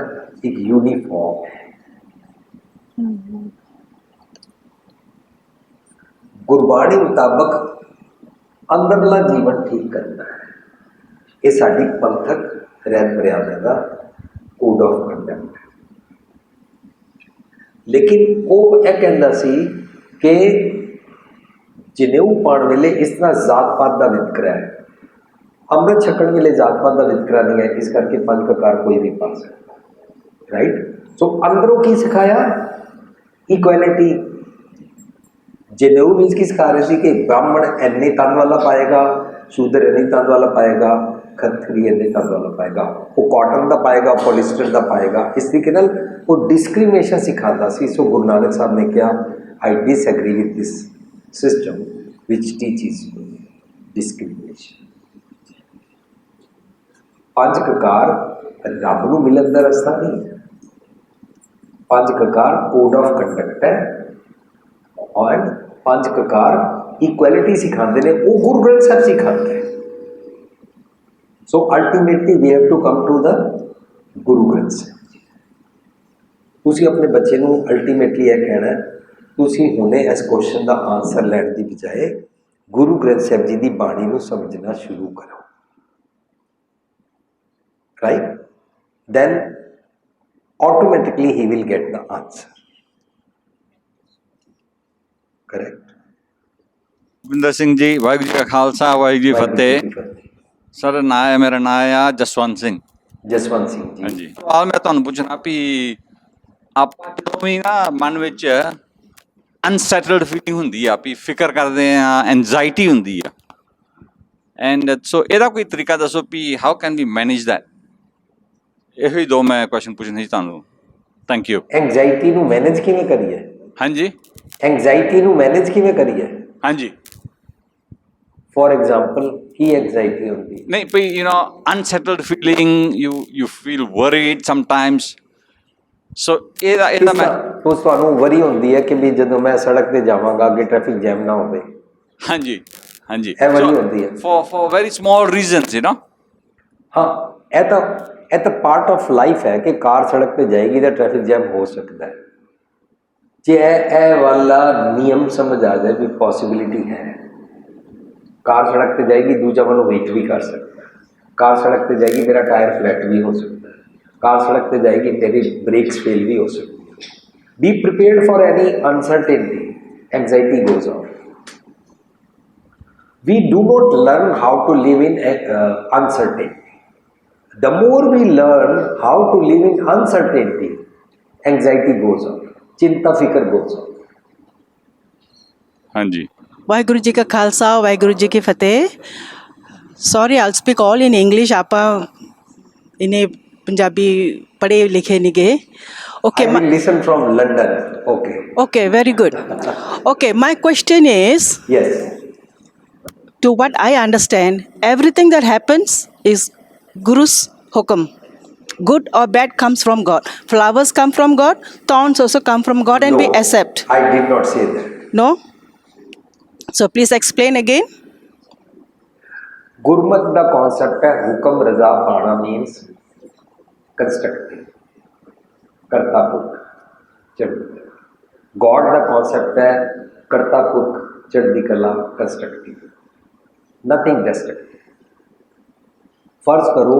एक uniform है। गुरबाणी मुताबक अंदरला जीवन ठीक करना है, ये साड़ी पंथक रैत मर्यादा का कोड ऑफ कंडक्ट है। लेकिन वो यह कहता सी कि जनेऊ पाने वेले इस तरह जात पात का वितकरा है, अमृत छकण वेले जात पात का वितकरा नहीं है, इस करके पंज ककार कोई भी पा सकता, राइट। सो अंदरों की सिखाया इक्वैलिटी। जनेऊ मीन्स की सिखा रहे थे कि ब्राह्मण इन्ने तन वाला पाएगा, शूद्र इन्ने तन वाला पाएगा, खत्री इन्ने तन वाला पाएगा, वो कॉटन का पाएगा, पॉलिस्टर का पाएगा। इस तरीके नाल वो डिस्क्रिमिनेशन सिखाता सी। सो गुरु नानक साहब ने कहा I disagree with this system which teaches discrimination. पंज ककार रब नूं मिलन दा रस्ता नहीं है, पंज ककार कोड ऑफ कंडक्ट है, और पंज ककार इक्वलिटी सिखाते हैं, वो गुरु ग्रंथ साहब सिखाते हैं। So ultimately we have to come to the Guru Granth साहब। तुसीं अपने बच्चे नूं अल्टीमेटली यह कहना है, तुसीं हुणे इस क्वेश्चन का आंसर लैण की बजाय गुरु ग्रंथ साहब जी की बाणी को समझना शुरू करो, right. Then automatically he will get the answer, correct.
Bhupinder Singh ji, Waheguru ji का खालसा, वाहिगुरू जी फतेह। सर मेरा नाम है जसवंत सिंह।
जसवंत सिंह जी,
हाँ जी। सवाल मैं तुहानूं पुछना भी ਆਪਾਂ ਜਦੋਂ ਵੀ ਨਾ ਮਨ ਵਿੱਚ ਅਨਸੈਟਲਡ ਫੀਲਿੰਗ ਹੁੰਦੀ ਆ, ਵੀ ਫਿਕਰ ਕਰਦੇ ਆ, ਐਂਜ਼ਾਈਟੀ ਹੁੰਦੀ ਆ, ਐਂਡ ਸੋ ਇਹਦਾ ਕੋਈ ਤਰੀਕਾ ਦੱਸੋ ਵੀ how can we manage that. ਇਹੋ ਹੀ ਦੋ ਮੈਂ ਕੁਐਸਚਨ ਪੁੱਛਣੇ ਸੀ ਤੁਹਾਨੂੰ। Thank you.
एंगजाइटी ਨੂੰ मैनेज किवें करिए?
ਹਾਂਜੀ
एंगजाइटी ਨੂੰ मैनेज किवें करिए?
ਹਾਂਜੀ।
फॉर एग्जांपल की एंगजाइटी होती है?
ਨਹੀਂ ਵੀ unsettled feeling, you feel worried sometimes. So ਇਹਦਾ ਮੈਂ
तो ਤੁਹਾਨੂੰ ਵਰੀ ਹੁੰਦੀ ਹੈ ਕਿ ਵੀ ਜਦੋਂ ਮੈਂ ਸੜਕ ਤੇ ਜਾਵਾਂਗਾ ਅੱਗੇ ਟ੍ਰੈਫਿਕ ਜੈਮ ਨਾ ਹੋਵੇ।
ਹਾਂਜੀ ਹਾਂਜੀ,
ਇਹ ਵਰੀ ਹੁੰਦੀ ਹੈ
ਫॉर ਵੈਰੀ ਸਮਾਲ ਰੀਜ਼ਨਸ
ਹਾਂ। ਇਹ ਤਾਂ ਪਾर्ट ऑफ लाइफ है कि कार सड़क पे जाएगी तो ट्रैफिक जैम हो सकता है, ਜੇ ਇਹ ਵਾਲਾ ਨਿਯਮ ਸਮਝ ਆ ਜਾਏ ਵੀ ਪੋਸਿबिलिटी ਹੈ, ਕਾਰ ਸੜਕ ਤੇ ਜਾਏਗੀ, ਦੂਜਾ ਮੈਨੂੰ ਵੇਟ ਵੀ ਕਰ ਸਕਦਾ ਹੈ, ਕਾਰ ਸੜਕ ਤੇ ਜਾएगी मेरा टायर फ्लैट भी हो सकता है, कार सड़क पे जाएगी मेरी ब्रेक्स फेल भी हो सकती है। Be prepared for any uncertainty, anxiety goes off. We do not learn how to live in uncertainty. The more we learn how to live in uncertainty, anxiety goes off, चिंता फिक्र goes off।
हाँ जी।
ਵਾਹਿਗੁਰੂ ਜੀ ਕਾ ਖਾਲਸਾ ਵਾਹਿਗੁਰੂ ਜੀ ਕੀ ਫਤਿਹ। Sorry all speak all in English, ਆਪਾਂ ਇਹਨੇ ਪੰਜਾਬੀ ਪੜ੍ਹੇ ਲਿਖੇ ਨਹੀਂ ਗਏ।
I will listen from London. Okay.
Okay, very good. Okay, my question is,
Yes.
to what I understand, everything that happens is Guru's hukam. Good or bad comes from God. Flowers come from God, thorns also come from God, and we
No,
accept.
I did not say that.
No? So please explain again.
Gurmat का concept है हुक्म रजा पाना, means constructive, करता पुरख चढ़। God का concept है करता पुरख चढ़दी कला, कंस्ट्रक्टिव, नथिंग डिस्ट्रक्टिव। फर्ज करो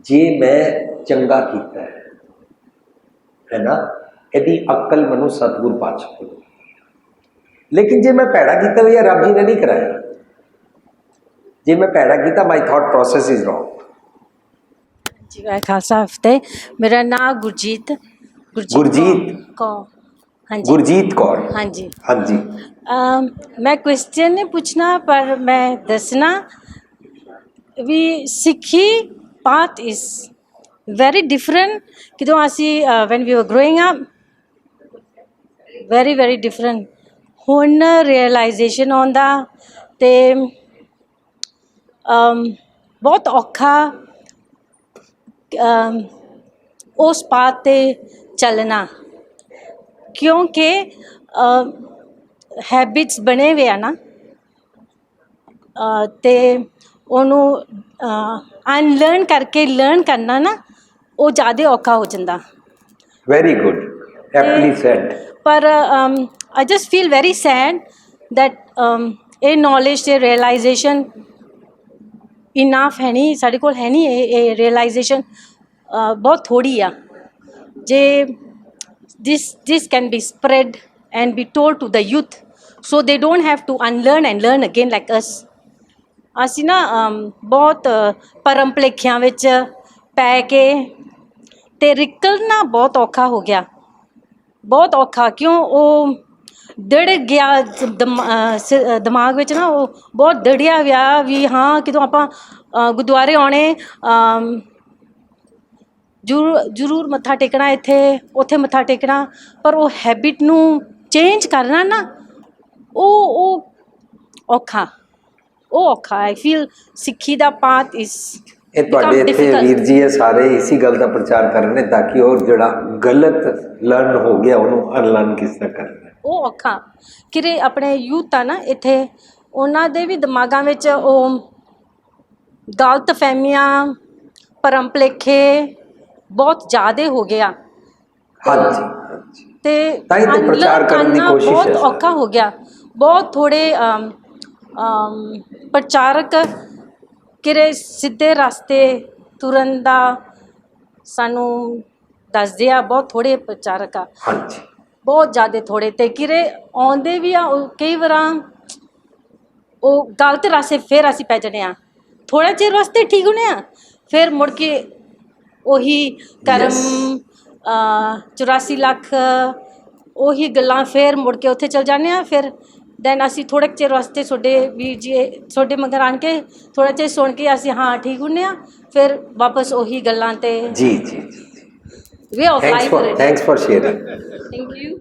जे मैं चंगा कीता है ना, यदि अक्ल मनु सतगुर पातशाह को, लेकिन जे मैं भैड़ा कीता भी रब जी ने नहीं कराया, जे मैं भैड़ा कीता my thought process is wrong.
Ji Wahe Khalsa Fateh. मेरा नाम गुरजीत
गुरजीत
कौर। हाँ जी।
गुरजीत कौर।
हाँ जी।
हाँ जी।
मैं क्वेश्चन नहीं पूछना पर मैं दसना भी सिक्खी path is very different ਕਿਦੋਂ ਅਸੀਂ when we were growing up, very different। ਹੁਣ realization ਆਉਂਦਾ ਤੇ ਬਹੁਤ ਔਖਾ ਉਸ ਪਾਥ 'ਤੇ ਚੱਲਣਾ, ਕਿਉਂਕਿ ਹੈਬਿਟਸ ਬਣੇ ਹੋਏ ਆ ਨਾ, ਅਤੇ ਉਹਨੂੰ ਅਨਲਰਨ ਕਰਕੇ ਲਰਨ ਕਰਨਾ ਨਾ, ਉਹ ਜ਼ਿਆਦਾ ਔਖਾ ਹੋ ਜਾਂਦਾ।
Very good. Aptly said.
ਪਰ I just feel very sad that ਇਹ knowledge ਤੇ realization ਇਨਾਫ ਹੈ ਨਹੀਂ, ਸਾਡੇ ਕੋਲ ਹੈ ਨਹੀਂ ਇਹ realization, ਬਹੁਤ ਥੋੜ੍ਹੀ ਆ। ਜੇ this can be spread and be told to the youth so they don't have to unlearn and learn again like us। ਅਸੀਂ ਨਾ ਬਹੁਤ ਭਰਮ ਭੁਲੇਖਿਆਂ ਵਿੱਚ ਪੈ ਕੇ ਅਤੇ ਨਿਕਲਣਾ ਬਹੁਤ ਔਖਾ ਹੋ ਗਿਆ, ਬਹੁਤ ਔਖਾ। ਕਿਉਂ? ਉਹ ਦੜ ਗਿਆ ਦਿਮਾਗ ਵਿੱਚ ਨਾ, ਉਹ ਬਹੁਤ ਦੜਿਆ ਵਿਆ ਵੀ ਹਾਂ ਕਿਦੋਂ ਆਪਾਂ ਗੁਰਦੁਆਰੇ ਆਉਣੇ, ਜ਼ਰੂਰ ਮੱਥਾ ਟੇਕਣਾ, ਇੱਥੇ ਉੱਥੇ ਮੱਥਾ ਟੇਕਣਾ, ਪਰ ਉਹ ਹੈਬਿਟ ਨੂੰ ਚੇਂਜ ਕਰਨਾ ਨਾ, ਉਹ ਔਖਾ, ਉਹ ਔਖਾ। ਆਈ ਫੀਲ ਸਿੱਖੀ ਦਾ ਪਾਥ ਇਸ
ਇਹ ਤੁਹਾਡੇ ਇੱਥੇ ਵੀਰ ਜੀ ਇਹ ਸਾਰੇ ਇਸੀ ਗੱਲ ਦਾ ਪ੍ਰਚਾਰ ਕਰ ਰਹੇ ਨੇ ਤਾਂ ਕਿ ਉਹ ਜਿਹੜਾ ਗਲਤ ਲਰਨ ਹੋ ਗਿਆ ਉਹਨੂੰ ਅਨਲਰਨ ਕਿਸ ਤਰ੍ਹਾਂ ਕਰਨਾ,
ਉਹ ਔਖਾ। ਕਿਰੇ ਆਪਣੇ ਯੂਥ ਆ ਨਾ ਇੱਥੇ, ਉਹਨਾਂ ਦੇ ਵੀ ਦਿਮਾਗਾਂ ਵਿੱਚ ਉਹ ਗਲਤ ਫਹਿਮੀਆਂ, ਭਰਮ ਭੁਲੇਖੇ ਬਹੁਤ ਜ਼ਿਆਦਾ ਹੋ ਗਿਆ।
ਹਾਂਜੀ।
ਤੇ
ਤਾਂ ਹੀ ਤਾਂ ਪ੍ਰਚਾਰ ਕਰਨ ਦੀ ਕੋਸ਼ਿਸ਼ ਹੈ।
ਬਹੁਤ ਔਖਾ ਹੋ ਗਿਆ। ਬਹੁਤ ਥੋੜ੍ਹੇ ਪ੍ਰਚਾਰਕ ਕਿਰੇ ਸਿੱਧੇ ਰਸਤੇ ਤੁਰਨ ਦਾ ਸਾਨੂੰ ਦੱਸਦੇ ਆ, ਬਹੁਤ ਥੋੜ੍ਹੇ ਪ੍ਰਚਾਰਕ ਆ,
ਹਾਂਜੀ,
ਬਹੁਤ ਜ਼ਿਆਦਾ ਥੋੜ੍ਹੇ। ਅਤੇ ਕਿਰੇ ਆਉਂਦੇ ਵੀ ਆ, ਉਹ ਕਈ ਵਾਰਾਂ ਉਹ ਗਲਤ ਰਸਤੇ ਫਿਰ ਅਸੀਂ ਪੈ ਜਾਂਦੇ ਹਾਂ। ਥੋੜ੍ਹਾ ਚਿਰ ਵਾਸਤੇ ਠੀਕ ਹੁੰਦੇ ਹਾਂ, ਫਿਰ ਮੁੜ ਕੇ ਉਹੀ ਕਰਮ 84 ਲੱਖ ਉਹੀ ਗੱਲਾਂ, ਫਿਰ ਮੁੜ ਕੇ ਉੱਥੇ ਚਲ ਜਾਂਦੇ ਹਾਂ। ਫਿਰ ਦੈਨ ਅਸੀਂ ਥੋੜ੍ਹੇ ਚਿਰ ਵਾਸਤੇ ਤੁਹਾਡੇ ਵੀਰ ਜੀ ਤੁਹਾਡੇ ਮਗਰ ਆਣ ਕੇ ਥੋੜ੍ਹਾ ਚਿਰ ਸੁਣ ਕੇ ਅਸੀਂ ਹਾਂ ਠੀਕ ਹੁੰਦੇ ਹਾਂ, ਫਿਰ ਵਾਪਸ ਉਹੀ ਗੱਲਾਂ 'ਤੇ
ਜੀ।
Way of life.
Thanks for sharing.
Thank you.